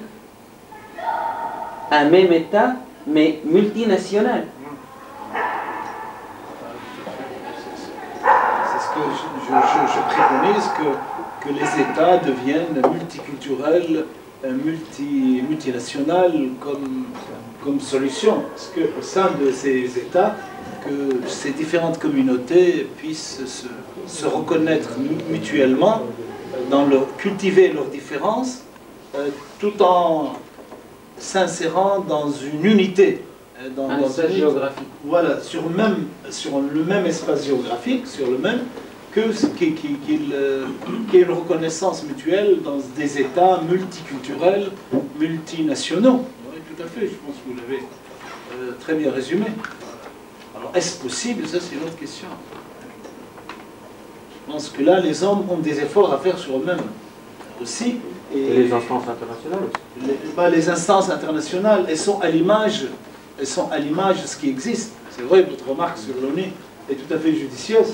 un même État, mais multinational? je préconise que les États deviennent multiculturels, multinationales comme solution. Parce qu'au sein de ces États, que ces différentes communautés puissent se reconnaître mutuellement, cultiver leurs différences, tout en s'insérant dans une unité. Un espace géographique. Voilà, sur le même espace géographique, qu'il y ait une reconnaissance mutuelle dans des États multiculturels, multinationaux. Oui, tout à fait, je pense que vous l'avez très bien résumé. Alors, est-ce possible? Ça, c'est une autre question. Je pense que là, les hommes ont des efforts à faire sur eux-mêmes aussi. Et les instances internationales aussi. Les instances internationales, elles sont à l'image de ce qui existe. C'est vrai, votre remarque sur l'ONU est tout à fait judicieuse.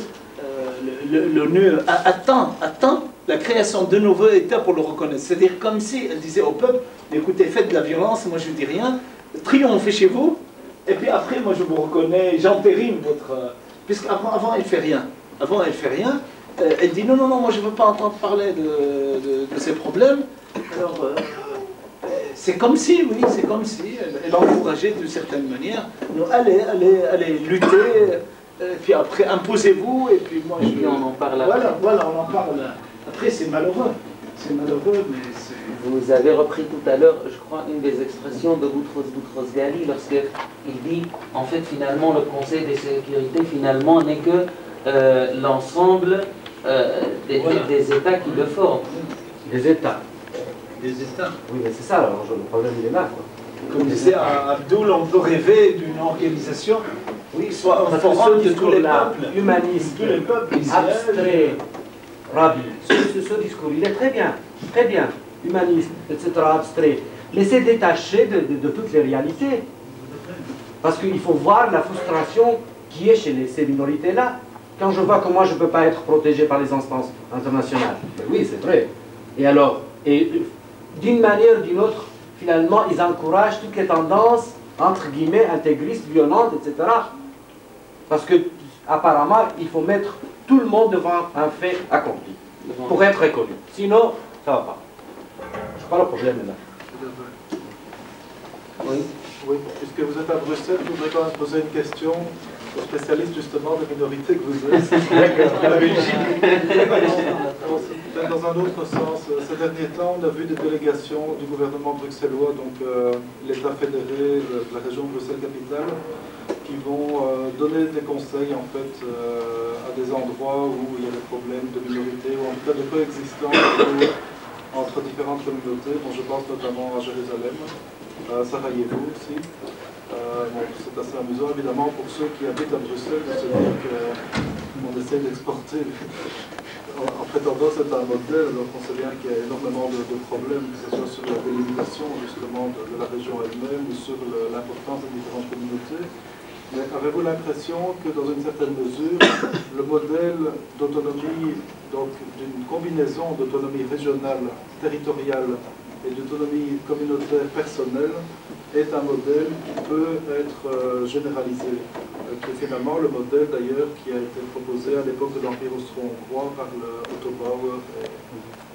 L'ONU attend la création de nouveaux États pour le reconnaître. C'est-à-dire comme si elle disait au peuple, écoutez, faites de la violence, moi je ne dis rien, triomphez chez vous, et puis après, moi je vous reconnais, j'entérine votre... Puisqu'avant, elle ne fait rien. Avant, elle ne fait rien. Elle dit, non, moi je ne veux pas entendre parler de ces problèmes. Alors, c'est comme si, oui, c'est comme si elle encourageait d'une certaine manière. Allez lutter, puis après, imposez-vous, et puis moi je... on en parle après. Voilà, on en parle. Après, c'est malheureux. C'est malheureux, mais c'est... Vous avez repris tout à l'heure, je crois, une des expressions de Boutros Ghali, lorsqu'il dit, en fait, finalement, le Conseil de sécurité, finalement, n'est que l'ensemble des États qui le forment. Des États. Des États. Oui, mais c'est ça, alors le problème, il est là, quoi. Comme disait Abdoul, on peut rêver d'une organisation, oui, soit un forum de tous les peuples. Humaniste, tous les peuples, abstrait, Rabi. Ce discours, il est très bien, humaniste, etc., abstrait. Laissez détacher de toutes les réalités. Parce qu'il faut voir la frustration qui est chez ces minorités-là. Quand je vois que moi je ne peux pas être protégé par les instances internationales, mais oui, c'est vrai. Et alors, d'une manière ou d'une autre, finalement, ils encouragent toutes les tendances, entre guillemets, intégristes, violentes, etc. Parce que, apparemment, il faut mettre tout le monde devant un fait accompli, pour être reconnu. Sinon, ça ne va pas. Je crois que le problème est là. Oui, puisque vous êtes à Bruxelles, je voudrais quand même poser une question aux spécialistes justement de minorités que vous êtes. Peut-être dans un autre sens, ces derniers temps, on a vu des délégations du gouvernement bruxellois, donc l'État fédéré de la région Bruxelles-Capitale, qui vont donner des conseils en fait à des endroits où il y a des problèmes de minorité, ou en tout cas de coexistence entre différentes communautés, dont je pense notamment à Jérusalem, Sarajevo aussi. Bon, c'est assez amusant évidemment pour ceux qui habitent à Bruxelles de se dire qu'on essaie d'exporter en prétendant c'est un modèle, donc on sait bien qu'il y a énormément de problèmes, que ce soit sur la délimitation justement de la région elle-même ou sur l'importance des différentes communautés. Mais avez-vous l'impression que dans une certaine mesure, le modèle d'autonomie, donc d'une combinaison d'autonomie régionale, territoriale et d'autonomie communautaire personnelle, est un modèle qui peut être généralisé, qui est finalement le modèle d'ailleurs qui a été proposé à l'époque de l'Empire austro-hongrois par le Otto Bauer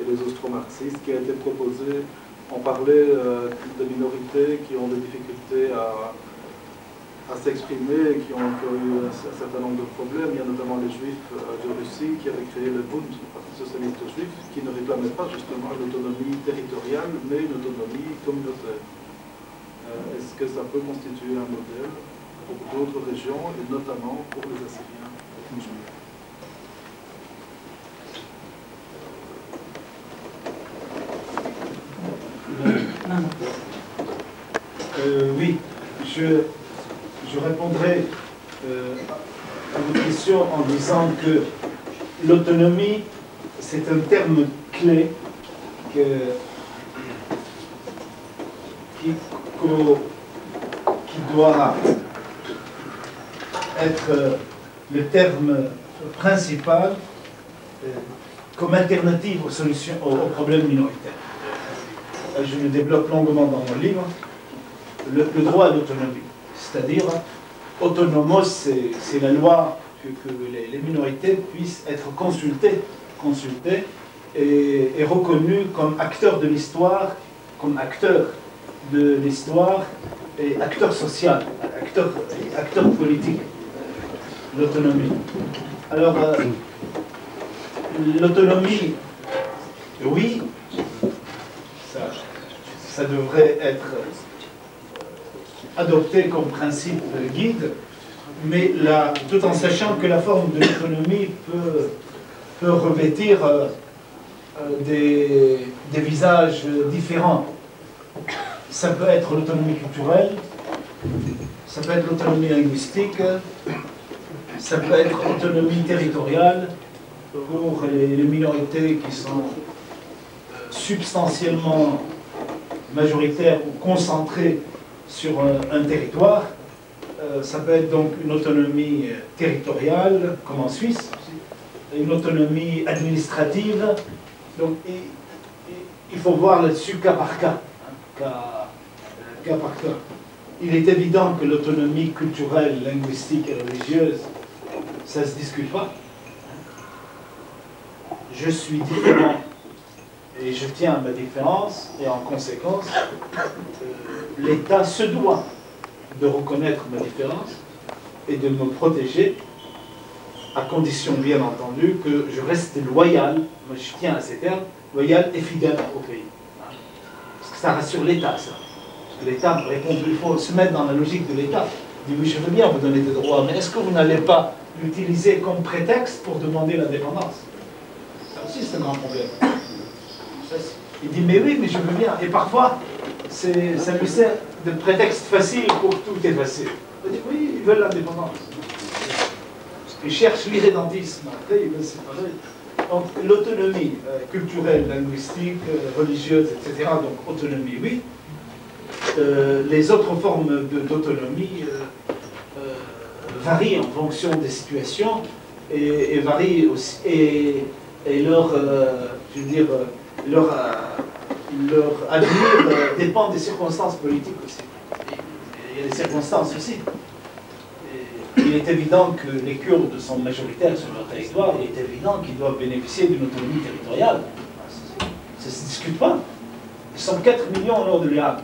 et les austro-marxistes, qui a été proposé, on parlait de minorités qui ont des difficultés à s'exprimer et qui ont eu un certain nombre de problèmes. Il y a notamment les Juifs de Russie qui avaient créé le Bund, le Parti socialiste juif, qui ne réclamait pas justement l'autonomie territoriale, mais une autonomie communautaire. Est-ce que ça peut constituer un modèle pour d'autres régions, et notamment pour les Assyriens? Oui, je répondrai à votre question en disant que l'autonomie, c'est un terme clé qui doit être le terme principal comme alternative aux solutions aux problèmes minoritaires. Je le développe longuement dans mon livre, le droit à l'autonomie. C'est-à-dire, autonomos, c'est la loi que les minorités puissent être consultées et reconnues comme acteurs de l'histoire, comme acteurs de l'histoire et acteurs sociaux, acteurs politiques. L'autonomie. Alors, l'autonomie, oui, ça devrait être adopté comme principe guide, mais tout en sachant que la forme de l'autonomie peut revêtir des visages différents. Ça peut être l'autonomie culturelle, ça peut être l'autonomie linguistique, ça peut être l'autonomie territoriale pour les minorités qui sont substantiellement majoritaires ou concentrées sur un territoire. Ça peut être donc une autonomie territoriale, comme en Suisse, une autonomie administrative. Donc il faut voir là-dessus cas par cas, cas par cas. Il est évident que l'autonomie culturelle, linguistique et religieuse, ça ne se discute pas. Je suis différent et je tiens à ma différence, et en conséquence, l'État se doit de reconnaître ma différence et de me protéger, à condition bien entendu que je reste loyal, moi je tiens à ces termes, loyal et fidèle au pays. Parce que ça rassure l'État, ça. Parce que l'État répond, il faut se mettre dans la logique de l'État. Il dit oui, je veux bien vous donner des droits, mais est-ce que vous n'allez pas l'utiliser comme prétexte pour demander l'indépendance? Ça aussi c'est un grand problème. Il dit mais oui, mais je veux bien. Et parfois, ça lui sert de prétexte facile pour tout effacer. Il dit oui, ils veulent l'indépendance. Ils cherchent l'irrédentisme. Après, ils veulent séparer. Donc l'autonomie culturelle, linguistique, religieuse, etc. Donc autonomie, oui. Les autres formes d'autonomie varient en fonction des situations et varient aussi, et leur, je veux dire, leur avenir dépend des circonstances politiques aussi. Il y a des circonstances aussi. Il est évident que les Kurdes sont majoritaires sur leur territoire, il est évident qu'ils doivent bénéficier d'une autonomie territoriale. Ça ne se discute pas. Ils sont 4 millions au nord de l'Irak.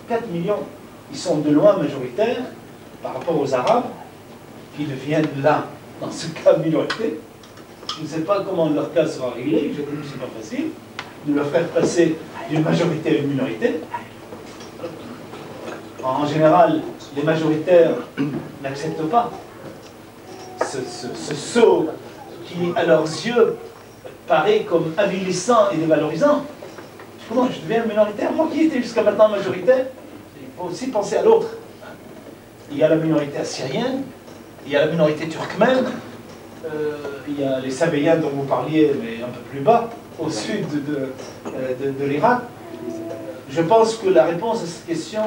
4 millions. Ils sont de loin majoritaires par rapport aux Arabes, qui deviennent là, dans ce cas, minorité. Je ne sais pas comment leur cas sera réglé, je trouve que ce n'est pas facile de leur faire passer d'une majorité à une minorité. En général, les majoritaires n'acceptent pas ce saut qui, à leurs yeux, paraît comme avilissant et dévalorisant. Comment je deviens minoritaire? Moi qui étais jusqu'à maintenant majoritaire, il faut aussi penser à l'autre. Il y a la minorité assyrienne, il y a la minorité turkmène, il y a les Sabéens dont vous parliez, mais un peu plus bas, au sud de l'Irak. Je pense que la réponse à cette question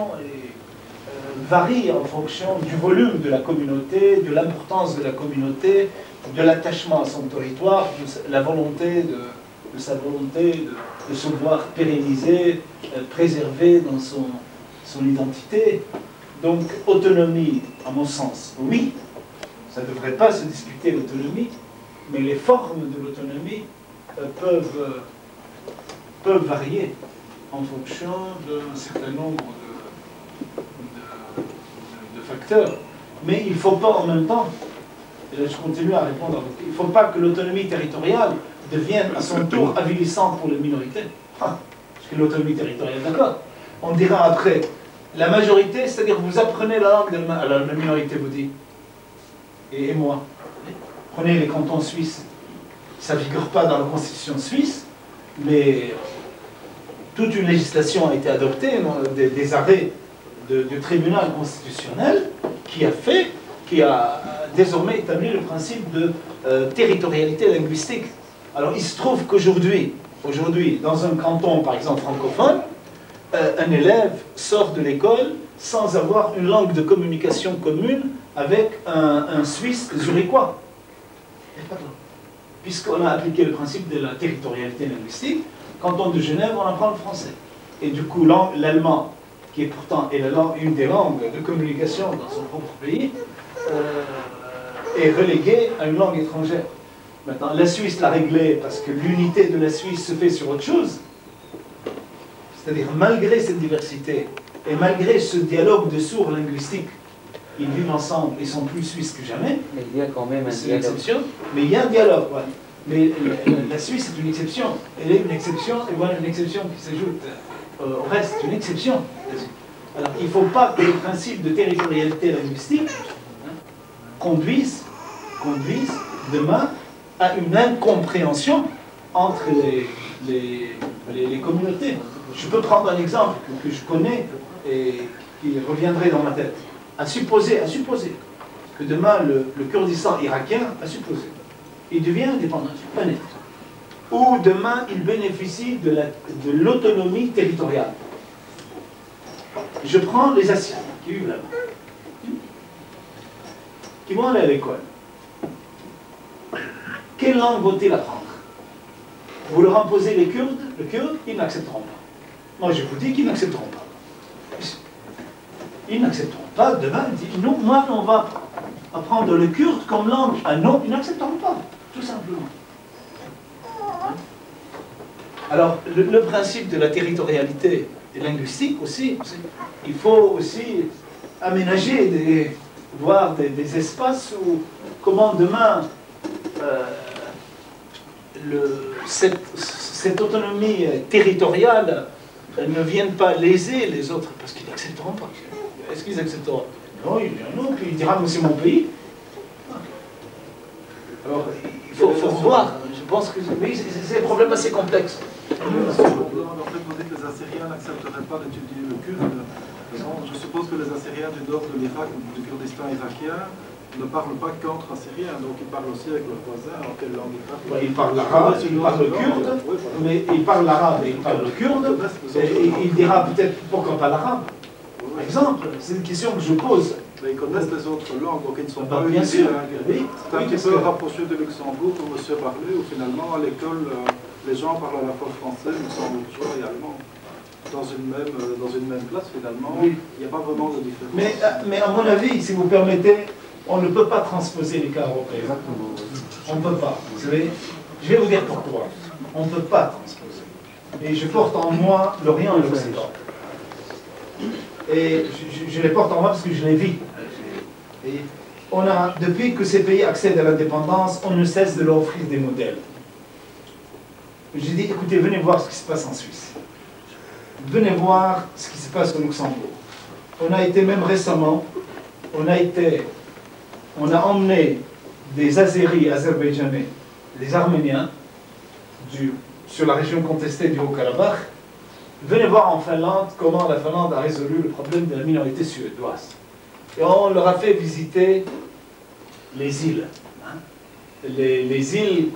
varie en fonction du volume de la communauté, de l'importance de la communauté, de l'attachement à son territoire, de la volonté de sa volonté de se voir pérenniser, préserver dans son identité. Donc, autonomie, à mon sens, oui, ça ne devrait pas se discuter l'autonomie, mais les formes de l'autonomie peuvent varier en fonction d'un certain nombre de facteurs. Mais il ne faut pas en même temps, et là je continue à répondre, il ne faut pas que l'autonomie territoriale devienne à son tour avilissante pour les minorités. Parce que l'autonomie territoriale, d'accord. On dira après, la majorité, c'est-à-dire vous apprenez la langue de la minorité, vous dit. Et moi, prenez les cantons suisses, ça ne figure pas dans la constitution suisse, mais toute une législation a été adoptée, des arrêts du tribunal constitutionnel qui a désormais établi le principe de territorialité linguistique. Alors il se trouve qu'aujourd'hui, dans un canton par exemple francophone, un élève sort de l'école sans avoir une langue de communication commune avec un Suisse zurichois. Puisqu'on a appliqué le principe de la territorialité linguistique, canton de Genève, on apprend le français. Et du coup, l'allemand, qui est pourtant une des langues de communication dans son propre pays, est relégué à une langue étrangère. Maintenant, la Suisse l'a réglé parce que l'unité de la Suisse se fait sur autre chose. C'est-à-dire, malgré cette diversité et malgré ce dialogue de sourds linguistiques, ils vivent ensemble et sont plus suisses que jamais. Mais il y a quand même un C'est dialogue. l'exception. Mais il y a un dialogue, ouais. Mais la Suisse est une exception. Elle est une exception, et voilà une exception qui s'ajoute au reste, une exception. Alors, il ne faut pas que le principe de territorialité linguistique conduise demain à une incompréhension entre les communautés. Je peux prendre un exemple que je connais et qui reviendrait dans ma tête. À supposer que demain le Kurdistan irakien, il devient indépendant, pas net. Ou demain il bénéficie de l'autonomie territoriale. Je prends les Assyriens qui vivent là-bas, qui vont aller à l'école. Quelle langue vont-ils apprendre? Vous leur imposez les Kurdes, ils n'accepteront pas. Moi je vous dis qu'ils n'accepteront pas. Ils n'accepteront pas. Demain, ils disent, nous, moi, on va apprendre le kurde comme langue. Ah non, ils n'accepteront pas, tout simplement. Alors, le principe de la territorialité linguistique aussi, il faut aussi aménager, voir des espaces où, comment demain, cette autonomie territoriale ne vienne pas léser les autres, parce qu'ils n'accepteront pas. Est-ce qu'ils accepteront? Non, puis il dira, mais c'est mon pays. Alors, il faut voir. Je pense que c'est un problème assez complexe. En fait, vous dites que les Assyriens n'accepteraient pas d'étudier le kurde. Je suppose que les Assyriens du nord de l'Irak, du Kurdistan irakien, ne parlent pas qu'entre Assyriens, donc ils parlent aussi avec leurs voisins. En quelle langue ils parlent? Ils parlent l'arabe, ils parlent le kurde, mais ils parlent l'arabe et ils parlent le kurde, et il dira peut-être pourquoi pas l'arabe. Par exemple, c'est une question que je pose. Mais ils connaissent les autres langues, donc ils ne sont pas bien sûr. Oui, c'est un petit peu rapproché de Luxembourg, où monsieur parlait, où finalement à l'école, les gens parlent à la fois français, luxembourgeois et allemand. Dans une même classe, finalement, il n'y a pas vraiment de différence. Mais à mon avis, si vous permettez, on ne peut pas transposer les cas européens. On ne peut pas. Vous savez, je vais vous dire pourquoi. On ne peut pas transposer. Et je porte en moi l'Orient et l'Occident. Et je les porte en moi parce que je les vis. Et depuis que ces pays accèdent à l'indépendance, on ne cesse de leur offrir des modèles. J'ai dit, écoutez, venez voir ce qui se passe en Suisse. Venez voir ce qui se passe au Luxembourg. On a été même récemment, on a emmené des Azéris azerbaïdjanais, des Arméniens, sur la région contestée du Haut-Karabakh. Venez voir en Finlande comment la Finlande a résolu le problème de la minorité suédoise. Et on leur a fait visiter les îles. Les îles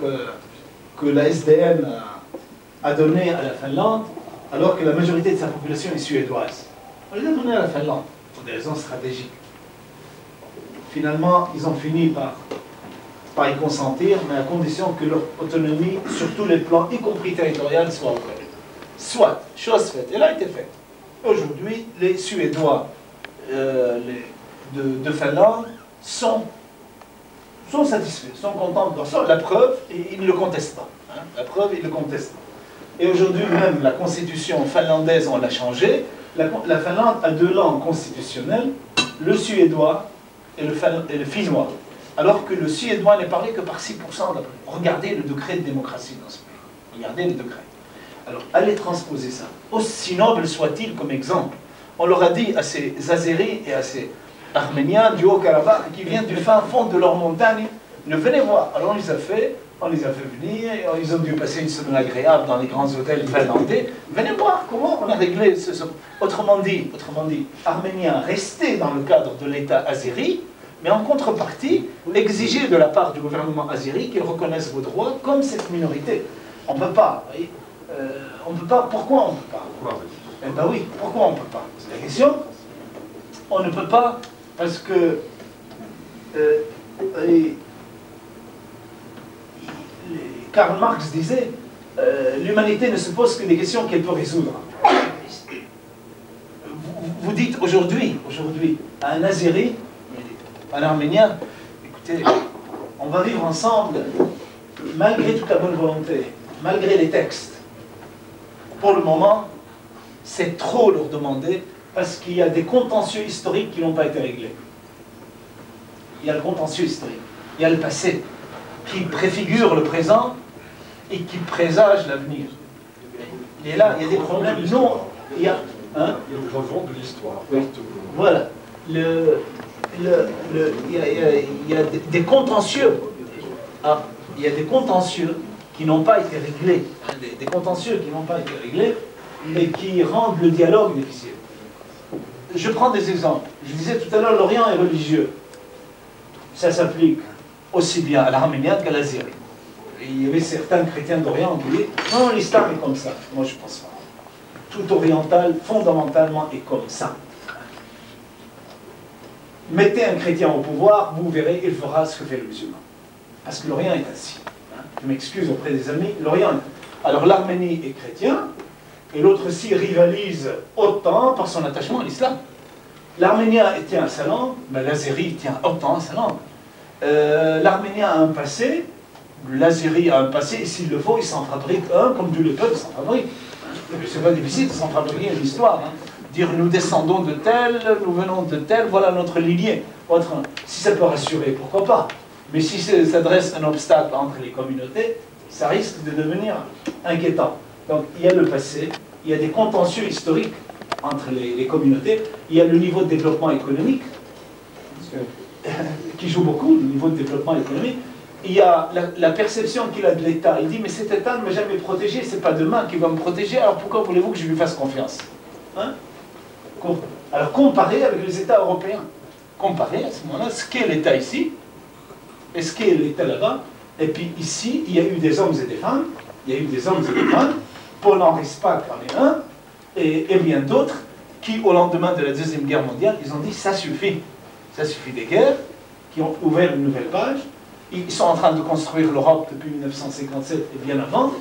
que la SDN a données à la Finlande, alors que la majorité de sa population est suédoise. On les a données à la Finlande, pour des raisons stratégiques. Finalement, ils ont fini par y consentir, mais à condition que leur autonomie, sur tous les plans, y compris territorial, soit reconnue. Soit, chose faite, elle a été faite. Aujourd'hui, les Suédois de Finlande sont satisfaits, sont contents de leur sort. La preuve, ils ne le contestent pas. Hein. La preuve, ils ne le contestent pas. Et aujourd'hui, même la constitution finlandaise, on l'a changée. La Finlande a deux langues constitutionnelles, le suédois et le finnois. Alors que le suédois n'est parlé que par 6% d'après. Regardez le degré de démocratie dans ce pays. Regardez le degré. Alors, allez transposer ça, aussi noble soit-il comme exemple. On leur a dit à ces Azéris et à ces Arméniens du Haut-Karabakh qui viennent du fin fond de leur montagne, ne venez voir. Alors on les a fait venir, ils ont dû passer une semaine agréable dans les grands hôtels finlandais. Venez voir comment on a réglé ce... Autrement dit, Arméniens, restez dans le cadre de l'État azéri, mais en contrepartie, exigez de la part du gouvernement azéri qu'il reconnaisse vos droits comme cette minorité. On ne peut pas, vous voyez. On ne peut pas. Pourquoi on ne peut pas? Eh bien oui, pourquoi on ne peut pas? C'est la question. On ne peut pas parce que Karl Marx disait l'humanité ne se pose que des questions qu'elle peut résoudre. Vous dites aujourd'hui à un Azéri, un Arménien, écoutez, on va vivre ensemble malgré toute la bonne volonté, malgré les textes. Pour le moment, c'est trop leur demander parce qu'il y a des contentieux historiques qui n'ont pas été réglés. Il y a le contentieux historique, il y a le passé qui préfigure le présent et qui présage l'avenir. Et là, il y a des problèmes. Non, il y a... Hein? Il y a le gravement de l'histoire. Oui. Voilà. Il y a des contentieux. Ah, il y a des contentieux qui n'ont pas été réglés. Des contentieux qui n'ont pas été réglés et qui rendent le dialogue difficile. Je prends des exemples. Je disais tout à l'heure, l'Orient est religieux. Ça s'applique aussi bien à l'arménienne qu'à l'azérie. Il y avait certains chrétiens d'Orient qui disaient « Non, l'islam est comme ça ». Moi, je ne pense pas. Tout oriental, fondamentalement, est comme ça. Mettez un chrétien au pouvoir, vous verrez, il fera ce que fait le musulman. Parce que l'Orient est ainsi. Je m'excuse auprès des amis, l'Orient est... Alors l'Arménie est chrétien, et l'autre-ci rivalise autant par son attachement à l'islam. L'Arménien tient à sa langue, mais l'Azérie tient autant à sa langue. L'Arménien a un passé, l'Azérie a un passé, et s'il le faut, il s'en fabrique un, comme tous les peuples s'en fabriquent. C'est pas difficile de s'en fabriquer une histoire. Hein. Dire nous descendons de tel, nous venons de tel, voilà notre lignée. Si ça peut rassurer, pourquoi pas. Mais si ça dresse un obstacle entre les communautés, ça risque de devenir inquiétant. Donc il y a le passé, il y a des contentieux historiques entre les communautés, il y a le niveau de développement économique, qui joue beaucoup, le niveau de développement économique. Il y a la perception qu'il a de l'État. Il dit, mais cet État ne m'a jamais protégé, c'est pas demain qu'il va me protéger, alors pourquoi voulez-vous que je lui fasse confiance? Hein? Alors comparez avec les États européens. Comparez à ce moment-là ce qu'est l'État ici, et ce qu'est l'État là-bas. Et puis ici, il y a eu des hommes et des femmes, Paul-Henri Spaak en est un, et bien d'autres, qui au lendemain de la Deuxième Guerre mondiale, ils ont dit, ça suffit des guerres, qui ont ouvert une nouvelle page. Ils sont en train de construire l'Europe depuis 1957 et bien avant.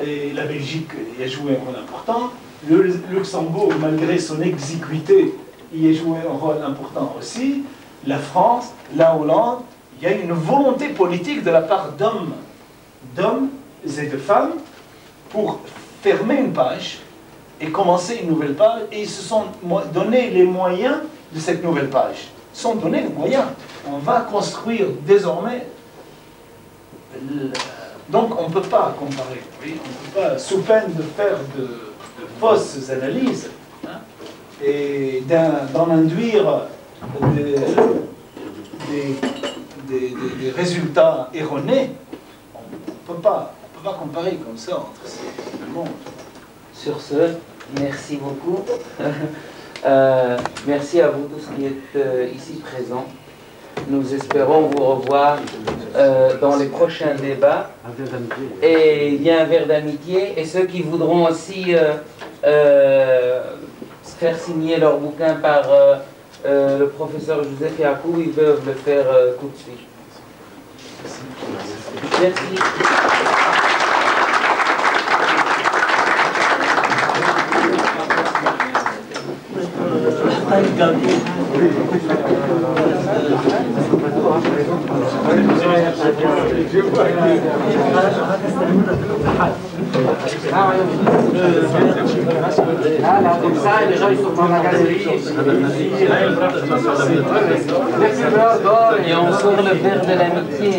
Et la Belgique y a joué un rôle important. Le Luxembourg, malgré son exiguïté, y a joué un rôle important aussi. La France, la Hollande, il y a une volonté politique de la part d'hommes et de femmes pour fermer une page et commencer une nouvelle page. Et ils se sont donné les moyens de cette nouvelle page. Ils se sont donné les moyens. On va construire désormais. Donc on ne peut pas comparer. Oui, on ne peut pas, sous peine de faire de fausses analyses hein, et d'en induire des résultats erronés. On ne peut pas comparer comme ça entre ces deux mondes. Sur ce, merci beaucoup. Merci à vous tous qui êtes ici présents. Nous espérons vous revoir dans les prochains débats. Et il y a un verre d'amitié. Et ceux qui voudront aussi faire signer leur bouquin par le professeur Joseph Yacoub, ils peuvent le faire tout de suite. Merci. Comme ça, les gens ils sont dans la galerie. Et on sort le verre de l'amitié.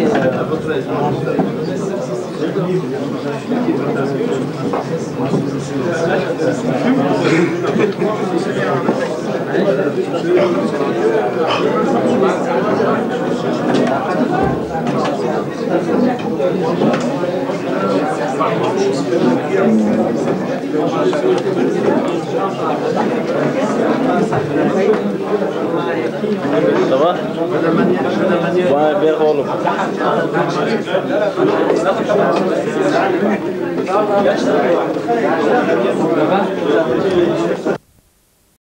Ça va? Ouais, bien rôle. Ça va?